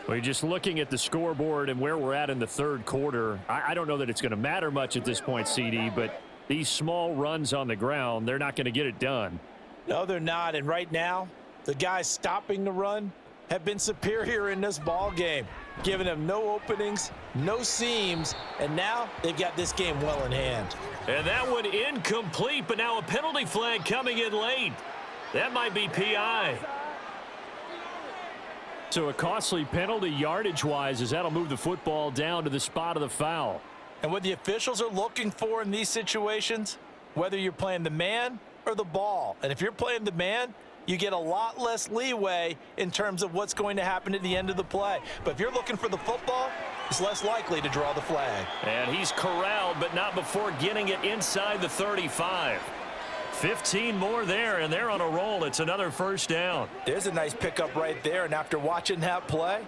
Well, just looking at the scoreboard and where we're at in the third quarter, I don't know that it's going to matter much at this point, CD, but these small runs on the ground, they're not going to get it done. No, they're not. And right now, the guys stopping the run have been superior in this ball game, giving them no openings, no seams, and now they've got this game well in hand. And that one incomplete, but now a penalty flag coming in late. That might be PI. So a costly penalty yardage-wise as that'll move the football down to the spot of the foul. And what the officials are looking for in these situations, whether you're playing the man or the ball, and if you're playing the man, you get a lot less leeway in terms of what's going to happen at the end of the play. But if you're looking for the football, it's less likely to draw the flag. And he's corralled, but not before getting it inside the 35. 15 more there, and they're on a roll. It's another first down. There's a nice pickup right there, and after watching that play,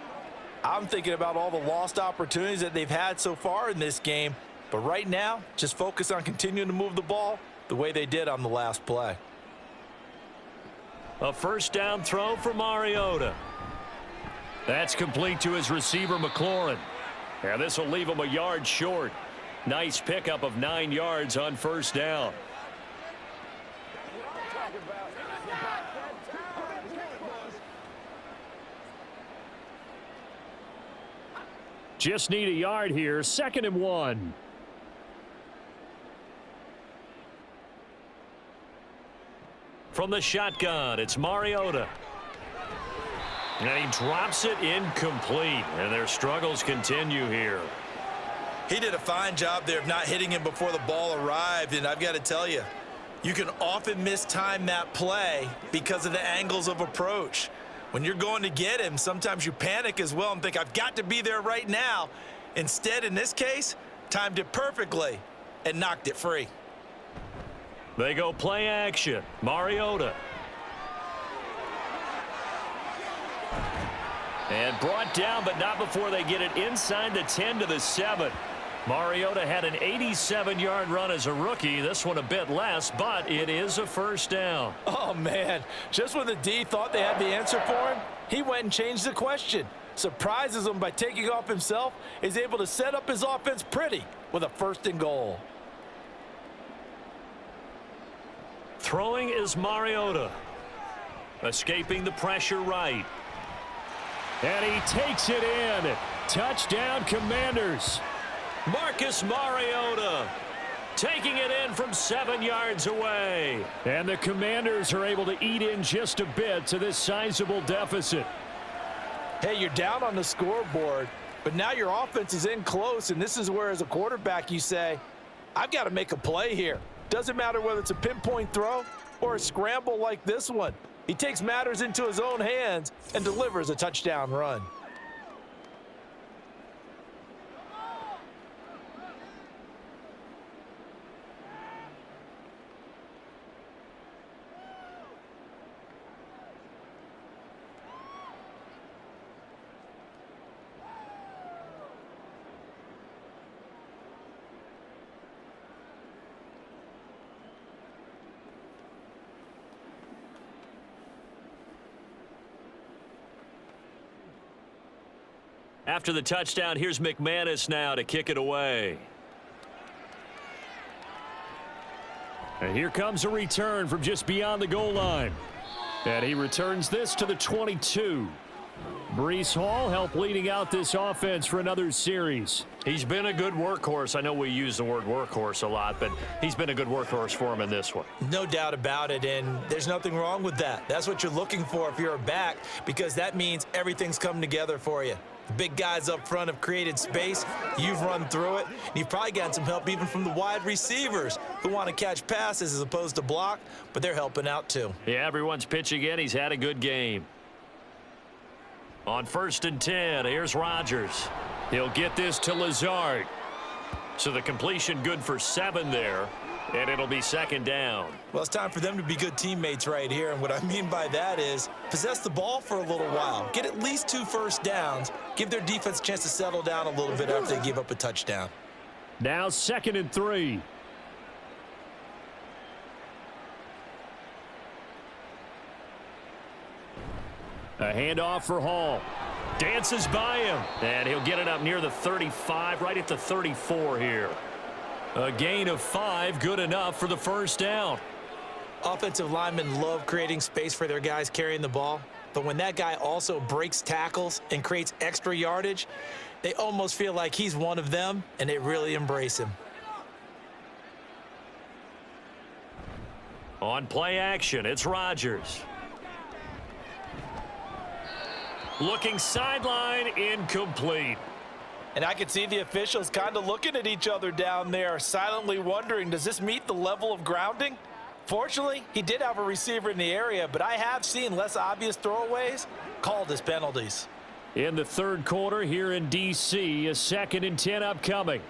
I'm thinking about all the lost opportunities that they've had so far in this game. But right now, just focus on continuing to move the ball the way they did on the last play. A first down throw for Mariota. That's complete to his receiver, McLaurin. And this will leave him a yard short. Nice pickup of 9 yards on first down. Just need a yard here. 2nd and 1. From the shotgun, it's Mariota. And he drops it incomplete. And their struggles continue here. He did a fine job there of not hitting him before the ball arrived. And I've got to tell you, you can often mistime that play because of the angles of approach. When you're going to get him, sometimes you panic as well and think, I've got to be there right now. Instead, in this case, timed it perfectly and knocked it free. They go play action. Mariota. And brought down, but not before they get it inside the 10 to the 7. Mariota had an 87-yard run as a rookie. This one a bit less, but it is a first down. Oh, man. Just when the D thought they had the answer for him, he went and changed the question. Surprises him by taking off himself, is able to set up his offense pretty with a 1st and goal. Throwing is Mariota. Escaping the pressure right. And he takes it in. Touchdown, Commanders. Marcus Mariota taking it in from 7 yards away. And the Commanders are able to eat in just a bit to this sizable deficit. Hey, you're down on the scoreboard, but now your offense is in close, and this is where, as a quarterback, you say, I've got to make a play here. Doesn't matter whether it's a pinpoint throw or a scramble like this one. He takes matters into his own hands and delivers a touchdown run. After the touchdown, here's McManus now to kick it away. And here comes a return from just beyond the goal line. And he returns this to the 22. Breece Hall helped leading out this offense for another series. He's been a good workhorse. I know we use the word workhorse a lot, but he's been a good workhorse for him in this one. No doubt about it, and there's nothing wrong with that. That's what you're looking for if you're a back, because that means everything's come together for you. The big guys up front have created space. You've run through it. And you've probably gotten some help even from the wide receivers who want to catch passes as opposed to block, but they're helping out too. Yeah, everyone's pitching in. He's had a good game. On 1st and 10, here's Rodgers. He'll get this to Lazard. So the completion good for 7 there. And it'll be second down. Well, it's time for them to be good teammates right here. And what I mean by that is possess the ball for a little while. Get at least 2 first downs. Give their defense a chance to settle down a little bit after they give up a touchdown. Now 2nd and 3. A handoff for Hall. Dances by him. And he'll get it up near the 35, right at the 34 here. A gain of 5, good enough for the first down. Offensive linemen love creating space for their guys carrying the ball. But when that guy also breaks tackles and creates extra yardage, they almost feel like he's one of them, and they really embrace him. On play action, it's Rodgers. Looking sideline, incomplete. And I could see the officials kind of looking at each other down there, silently wondering, does this meet the level of grounding? Fortunately, he did have a receiver in the area, but I have seen less obvious throwaways called as penalties. In the 3rd quarter here in D.C., a 2nd and 10 upcoming.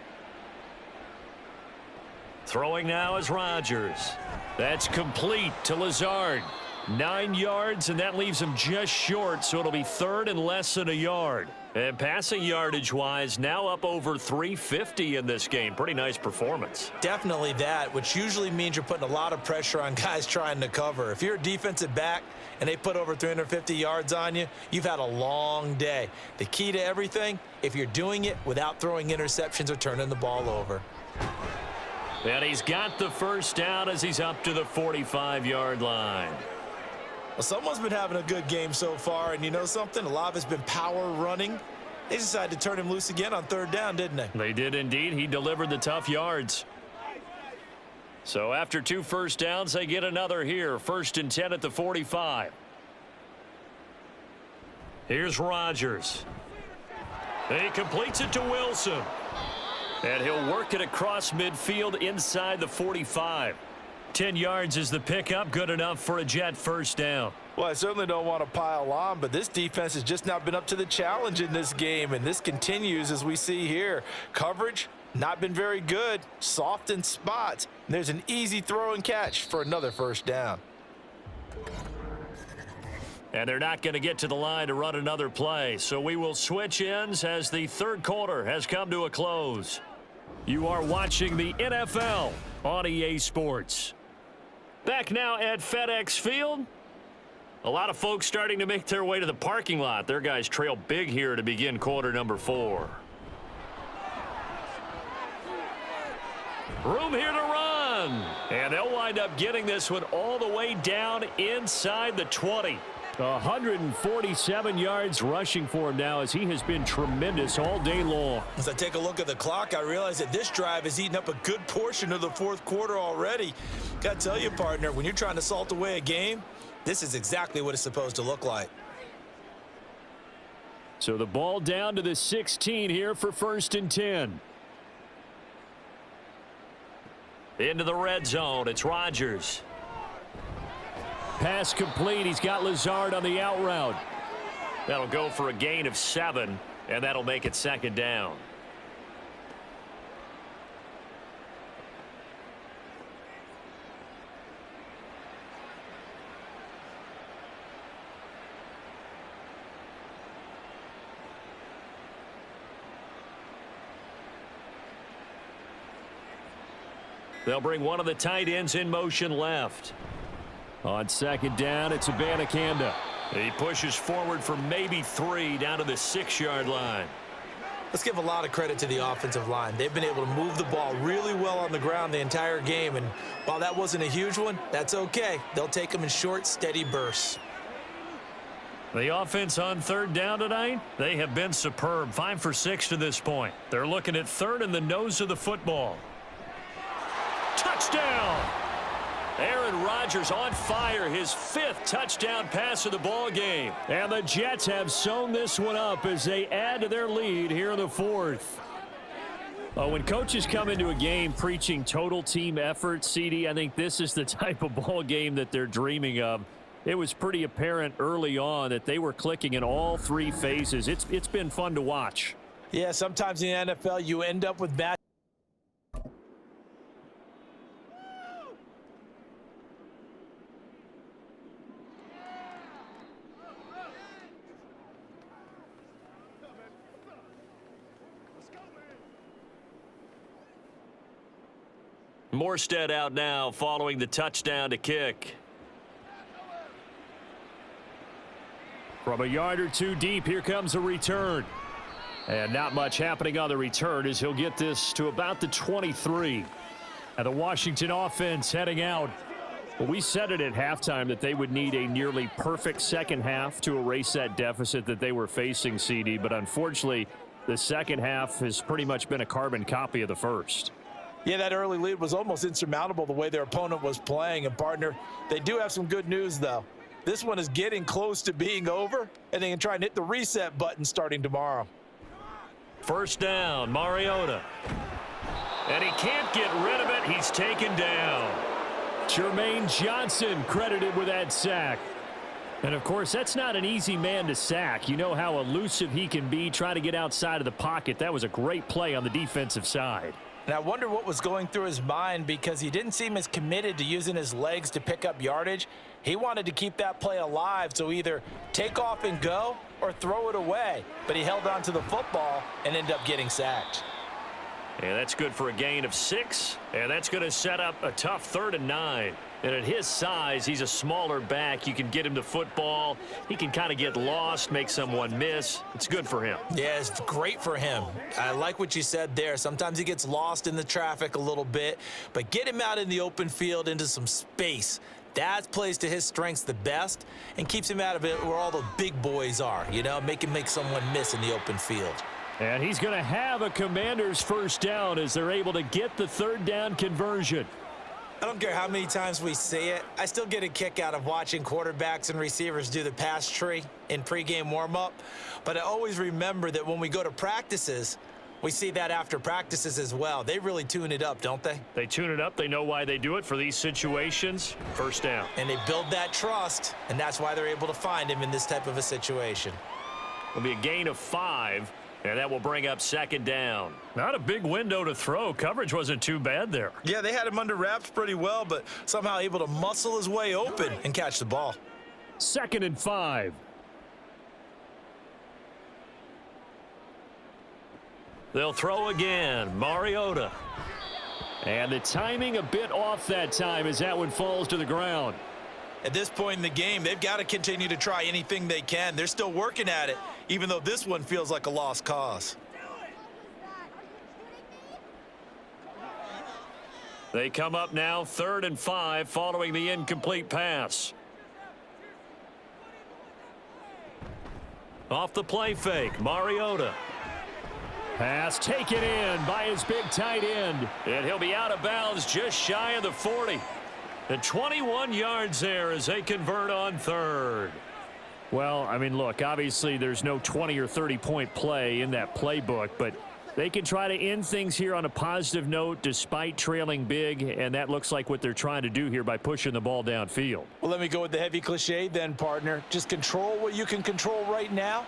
Throwing now is Rodgers. That's complete to Lazard. 9 yards, and that leaves him just short, so it'll be 3rd and less than a yard. And passing yardage-wise, now up over 350 in this game. Pretty nice performance. Definitely that, which usually means you're putting a lot of pressure on guys trying to cover. If you're a defensive back and they put over 350 yards on you, you've had a long day. The key to everything, if you're doing it without throwing interceptions or turning the ball over. And he's got the first down as he's up to the 45-yard line. Well, someone's been having a good game so far, and you know something? A lot of it's been power running. They decided to turn him loose again on 3rd down, didn't they? They did indeed. He delivered the tough yards. So after 2 first downs, they get another here. 1st and 10 at the 45. Here's Rodgers. He completes it to Wilson. And he'll work it across midfield inside the 45. 10 yards is the pickup, good enough for a Jet first down. Well, I certainly don't want to pile on, but this defense has just not been up to the challenge in this game, and this continues as we see here. Coverage, not been very good, soft in spots, and there's an easy throw and catch for another first down. And they're not going to get to the line to run another play, so we will switch ends as the 3rd quarter has come to a close. You are watching the NFL on EA Sports. Back now at FedEx Field. A lot of folks starting to make their way to the parking lot. Their guys trail big here to begin quarter number 4. Room here to run. And they'll wind up getting this one all the way down inside the 20. 147 yards rushing for him now as he has been tremendous all day long. As I take a look at the clock, I realize that this drive has eaten up a good portion of the 4th quarter already. Got to tell you, partner, when you're trying to salt away a game, this is exactly what it's supposed to look like. So the ball down to the 16 here for 1st and 10. Into the red zone, it's Rodgers. Pass complete. He's got Lazard on the out route. That'll go for a gain of 7, and that'll make it 2nd down. They'll bring one of the tight ends in motion left. On 2nd down, it's Abanikanda. He pushes forward for maybe 3 down to the 6-yard line. Let's give a lot of credit to the offensive line. They've been able to move the ball really well on the ground the entire game, and while that wasn't a huge one, that's okay. They'll take them in short, steady bursts. The offense on 3rd down tonight, they have been superb. 5 for 6 to this point. They're looking at 3rd in the nose of the football. Touchdown! Aaron Rodgers on fire, his 5th touchdown pass of the ball game. And the Jets have sewn this one up as they add to their lead here in the 4th. When coaches come into a game preaching total team effort, CD, I think this is the type of ball game that they're dreaming of. It was pretty apparent early on that they were clicking in all 3 phases. It's been fun to watch. Yeah, sometimes in the NFL you end up with Morstead out now following the touchdown to kick. From a yard or two deep, here comes a return. And not much happening on the return as he'll get this to about the 23. And the Washington offense heading out. Well, we said it at halftime that they would need a nearly perfect second half to erase that deficit that they were facing, CD. But unfortunately, the second half has pretty much been a carbon copy of the first. Yeah, that early lead was almost insurmountable the way their opponent was playing. And, partner, they do have some good news, though. This one is getting close to being over, and they can try and hit the reset button starting tomorrow. First down, Mariota. And he can't get rid of it. He's taken down. Jermaine Johnson credited with that sack. And, of course, that's not an easy man to sack. You know how elusive he can be, trying to get outside of the pocket. That was a great play on the defensive side. And I wonder what was going through his mind, because he didn't seem as committed to using his legs to pick up yardage. He wanted to keep that play alive, so either take off and go or throw it away. But he held on to the football and ended up getting sacked. And that's good for a gain of 6. And that's going to set up a tough 3rd and 9. And at his size, he's a smaller back. You can get him the football. He can kind of get lost, make someone miss. It's good for him. Yeah, it's great for him. I like what you said there. Sometimes he gets lost in the traffic a little bit, but get him out in the open field into some space. That plays to his strengths the best and keeps him out of it where all the big boys are, you know, make him make someone miss in the open field. And he's going to have a Commanders first down as they're able to get the 3rd down conversion. I don't care how many times we see it. I still get a kick out of watching quarterbacks and receivers do the pass tree in pregame warm-up. But I always remember that when we go to practices, we see that after practices as well. They really tune it up, don't they? They tune it up. They know why they do it for these situations. First down. And they build that trust, and that's why they're able to find him in this type of a situation. It'll be a gain of 5. And that will bring up 2nd down. Not a big window to throw. Coverage wasn't too bad there. Yeah, they had him under wraps pretty well, but somehow able to muscle his way open and catch the ball. 2nd and 5. They'll throw again. Mariota. And the timing a bit off that time as that one falls to the ground. At this point in the game, they've got to continue to try anything they can. They're still working at it, even though this one feels like a lost cause. They come up now 3rd and 5 following the incomplete pass. Off the play fake, Mariota. Pass taken in by his big tight end. And he'll be out of bounds just shy of the 40. And 21 yards there as they convert on 3rd. Well, I mean, look, obviously there's no 20 or 30-point play in that playbook, but they can try to end things here on a positive note despite trailing big, and that looks like what they're trying to do here by pushing the ball downfield. Well, let me go with the heavy cliche then, partner. Just control what you can control right now,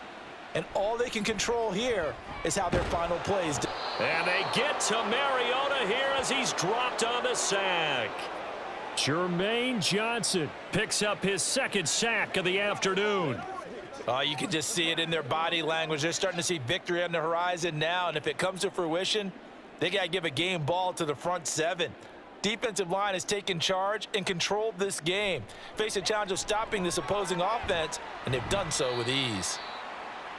and all they can control here is how their final plays. And they get to Mariota here as he's dropped on the sack. Jermaine Johnson picks up his 2nd sack of the afternoon. You can just see it in their body language. They're starting to see victory on the horizon now, and if it comes to fruition, they got to give a game ball to the front 7. Defensive line has taken charge and controlled this game. Face a challenge of stopping this opposing offense, and they've done so with ease.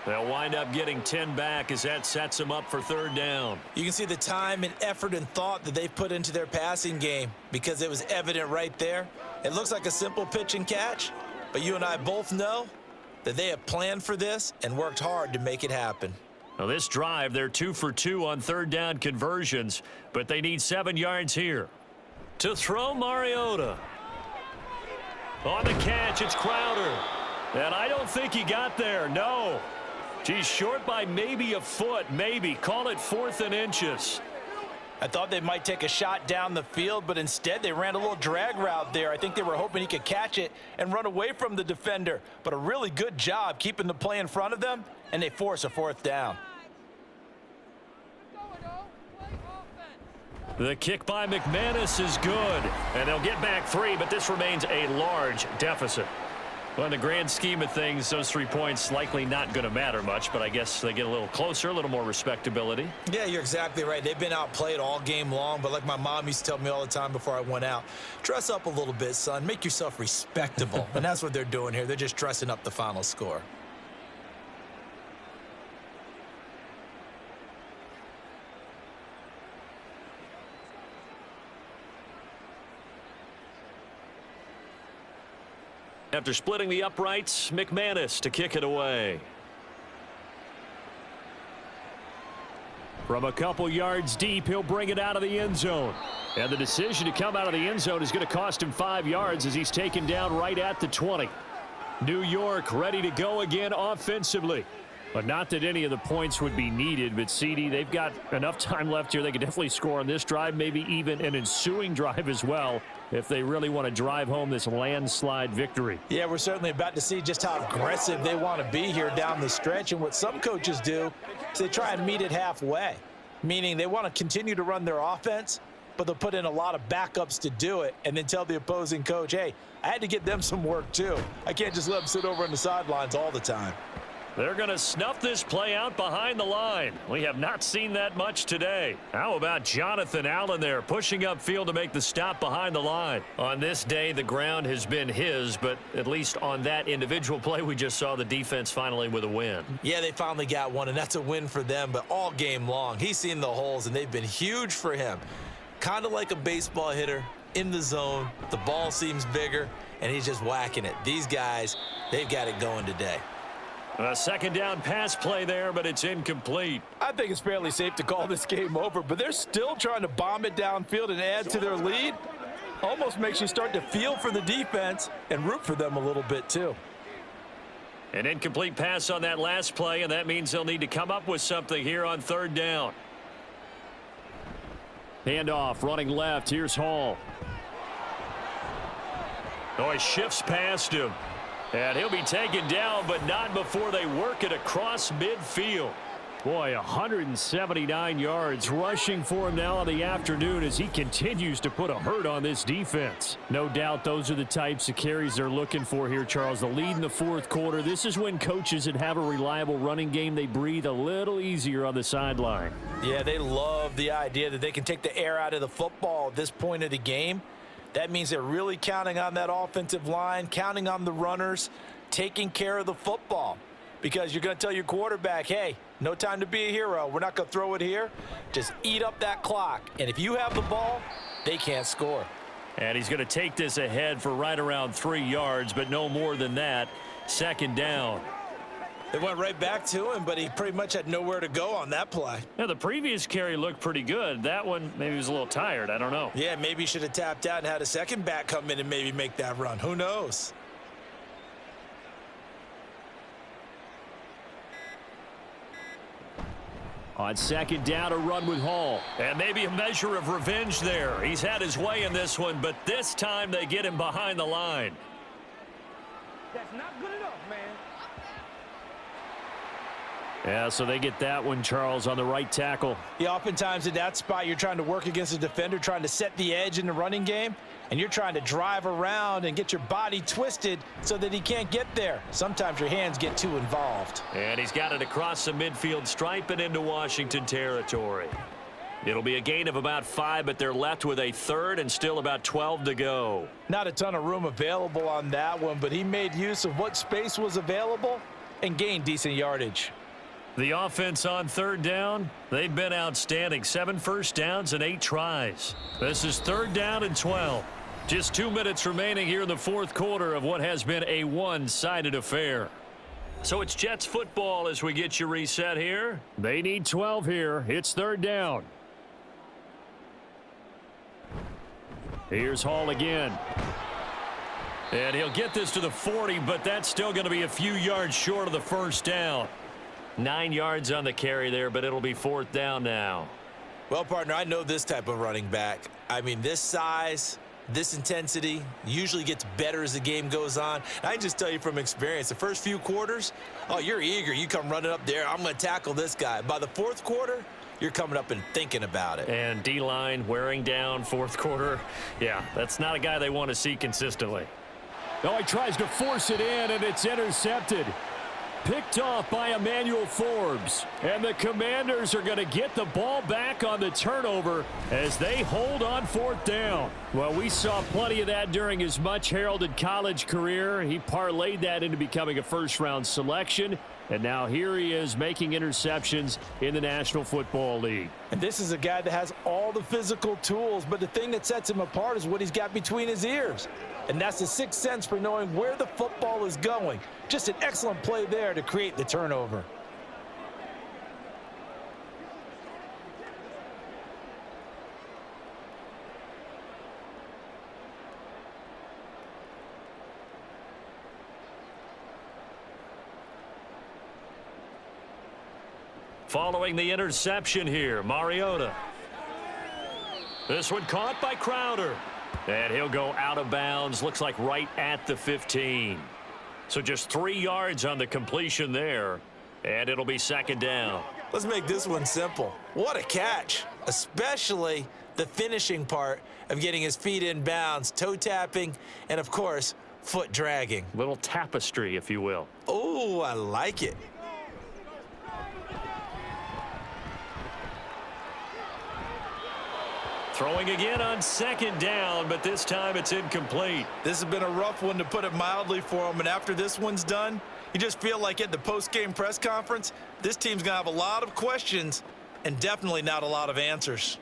They'll wind up getting 10 back as that sets them up for 3rd down. You can see the time and effort and thought that they've put into their passing game because it was evident right there. It looks like a simple pitch and catch, but you and I both know that they have planned for this and worked hard to make it happen. Now this drive, they're 2 for 2 on 3rd down conversions, but they need 7 yards here. To throw, Mariota. On the catch, it's Crowder. And I don't think he got there, no. He's short by maybe a foot, maybe. Call it 4th and inches. I thought they might take a shot down the field, but instead they ran a little drag route there. I think they were hoping he could catch it and run away from the defender. But a really good job keeping the play in front of them, and they force a 4th down. The kick by McManus is good. And they'll get back 3, but this remains a large deficit. Well, in the grand scheme of things, those 3 points likely not going to matter much, but I guess they get a little closer, a little more respectability. Yeah, you're exactly right. They've been outplayed all game long, but like my mom used to tell me all the time before I went out, dress up a little bit, son. Make yourself respectable. And that's what they're doing here. They're just dressing up the final score. After splitting the uprights, McManus to kick it away. From a couple yards deep, he'll bring it out of the end zone. And the decision to come out of the end zone is going to cost him 5 yards as he's taken down right at the 20. New York ready to go again offensively. But not that any of the points would be needed, but CD, they've got enough time left here. They could definitely score on this drive, maybe even an ensuing drive as well, if they really want to drive home this landslide victory. Yeah, we're certainly about to see just how aggressive they want to be here down the stretch. And what some coaches do is they try and meet it halfway, meaning they want to continue to run their offense, but they'll put in a lot of backups to do it and then tell the opposing coach, hey, I had to get them some work too. I can't just let them sit over on the sidelines all the time. They're going to snuff this play out behind the line. We have not seen that much today. How about Jonathan Allen there pushing upfield to make the stop behind the line? On this day, the ground has been his, but at least on that individual play, we just saw the defense finally with a win. Yeah, they finally got one, and that's a win for them, but all game long, he's seen the holes, and they've been huge for him. Kind of like a baseball hitter in the zone. The ball seems bigger, and he's just whacking it. These guys, they've got it going today. A second down pass play there, but it's incomplete. I think it's fairly safe to call this game over, but they're still trying to bomb it downfield and add to their lead. Almost makes you start to feel for the defense and root for them a little bit too. An incomplete pass on that last play, and that means they'll need to come up with something here on third down. Handoff, running left. Here's Hall. Oh, he shifts past him. And he'll be taken down, but not before they work it across midfield. Boy, 179 yards rushing for him now in the afternoon as he continues to put a hurt on this defense. No doubt those are the types of carries they're looking for here, Charles. The lead in the fourth quarter. This is when coaches that have a reliable running game, they breathe a little easier on the sideline. Yeah, they love the idea that they can take the air out of the football at this point of the game. That means they're really counting on that offensive line, counting on the runners, taking care of the football. Because you're going to tell your quarterback, hey, no time to be a hero. We're not going to throw it here. Just eat up that clock. And if you have the ball, they can't score. And he's going to take this ahead for right around 3 yards, but no more than that. Second down. They went right back to him, but he pretty much had nowhere to go on that play. Now, the previous carry looked pretty good. That one, maybe he was a little tired. I don't know. Yeah, maybe he should have tapped out and had a second back come in and maybe make that run. Who knows? On second down, a run with Hall. And maybe a measure of revenge there. He's had his way in this one, but this time they get him behind the line. That's not good enough, man. Yeah, so they get that one, Charles, on the right tackle. Yeah, oftentimes in that spot, you're trying to work against a defender, trying to set the edge in the running game, and you're trying to drive around and get your body twisted so that he can't get there. Sometimes your hands get too involved. And he's got it across the midfield stripe and into Washington territory. It'll be a gain of about 5, but they're left with a third and still about 12 to go. Not a ton of room available on that one, but he made use of what space was available and gained decent yardage. The offense on third down, they've been outstanding. 7 first downs and 8 tries. This is third down and 12. Just 2 minutes remaining here in the fourth quarter of what has been a one-sided affair. So it's Jets football as we get you reset here. They need 12 here. It's third down. Here's Hall again. And he'll get this to the 40, but that's still going to be a few yards short of the first down. 9 yards on the carry there, but it'll be fourth down now. Well, partner, I know this type of running back. I mean, this size, this intensity usually gets better as the game goes on. And I can just tell you from experience, the first few quarters, oh, you're eager. You come running up there, I'm going to tackle this guy. By the fourth quarter, you're coming up and thinking about it. And D-line wearing down fourth quarter. Yeah, that's not a guy they want to see consistently. Oh, he tries to force it in, and it's intercepted. Picked off by Emmanuel Forbes. And the Commanders are going to get the ball back on the turnover as they hold on 4th down. Well, we saw plenty of that during his much-heralded college career. He parlayed that into becoming a first-round selection. And now here he is making interceptions in the National Football League. And this is a guy that has all the physical tools, but the thing that sets him apart is what he's got between his ears. And that's the sixth sense for knowing where the football is going. Just an excellent play there to create the turnover. Following the interception here, Mariota. This one caught by Crowder. And he'll go out of bounds, looks like right at the 15. So just 3 yards on the completion there, and it'll be 2nd down. Let's make this one simple. What a catch, especially the finishing part of getting his feet in bounds, toe tapping, and of course, foot dragging. Little tapestry, if you will. Oh, I like it. Throwing again on 2nd down, but this time it's incomplete. This has been a rough one, to put it mildly, for him. And after this one's done, you just feel like at the post-game press conference, this team's going to have a lot of questions and definitely not a lot of answers.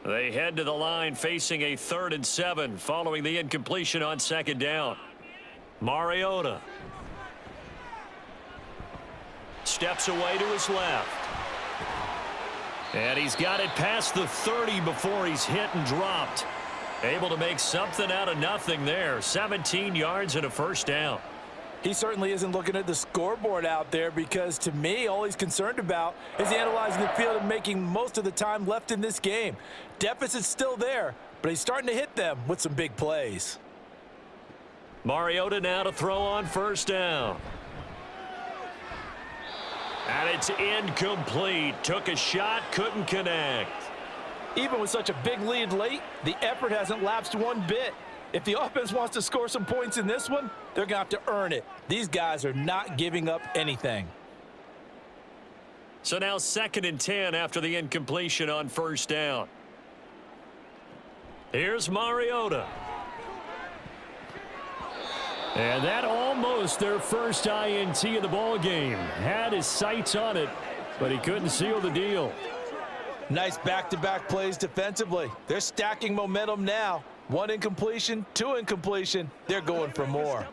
They head to the line facing a 3rd and 7 following the incompletion on 2nd down. Mariota steps away to his left. And he's got it past the 30 before he's hit and dropped. Able to make something out of nothing there. 17 yards and a 1st down. He certainly isn't looking at the scoreboard out there, because to me, all he's concerned about is analyzing the field and making most of the time left in this game. Deficit's still there, but he's starting to hit them with some big plays. Mariota now to throw on 1st down. And it's incomplete. Took a shot, couldn't connect. Even with such a big lead late, the effort hasn't lapsed one bit. If the offense wants to score some points in this one, they're going to have to earn it. These guys are not giving up anything. So now 2nd and 10 after the incompletion on 1st down. Here's Mariota. And that almost their first INT of the ball game. Had his sights on it, but he couldn't seal the deal. Nice back-to-back plays defensively. They're stacking momentum now. 1 incompletion, 2 incompletion. They're going for more.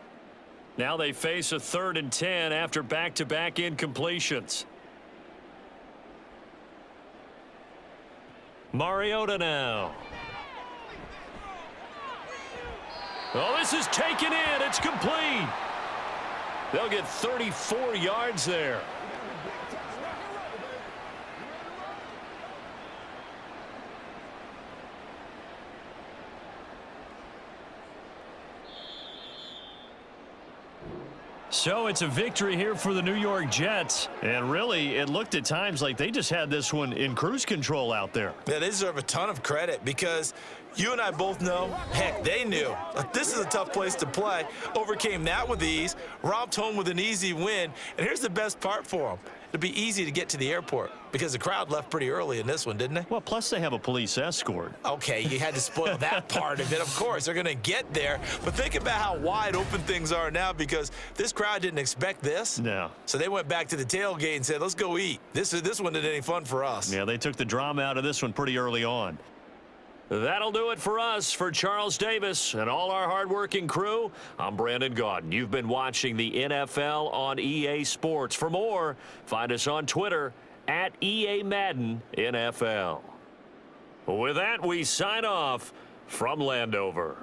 Now they face a 3rd and 10 after back-to-back incompletions. Mariota now. Oh, this is taken in. It's complete. They'll get 34 yards there. So it's a victory here for the New York Jets. And really, it looked at times like they just had this one in cruise control out there. Yeah, they deserve a ton of credit, because you and I both know, heck, they knew, this is a tough place to play. Overcame that with ease, romped home with an easy win. And here's the best part for them. It'll be easy to get to the airport, because the crowd left pretty early in this one, didn't they? Well, plus they have a police escort. Okay, you had to spoil that part of it. Of course, they're going to get there. But think about how wide open things are now, because this crowd didn't expect this. No. So they went back to the tailgate and said, let's go eat. This one isn't any fun for us. Yeah, they took the drama out of this one pretty early on. That'll do it for us. For Charles Davis and all our hardworking crew, I'm Brandon Gaudin. You've been watching the NFL on EA Sports. For more, find us on Twitter at EA Madden NFL. With that, we sign off from Landover.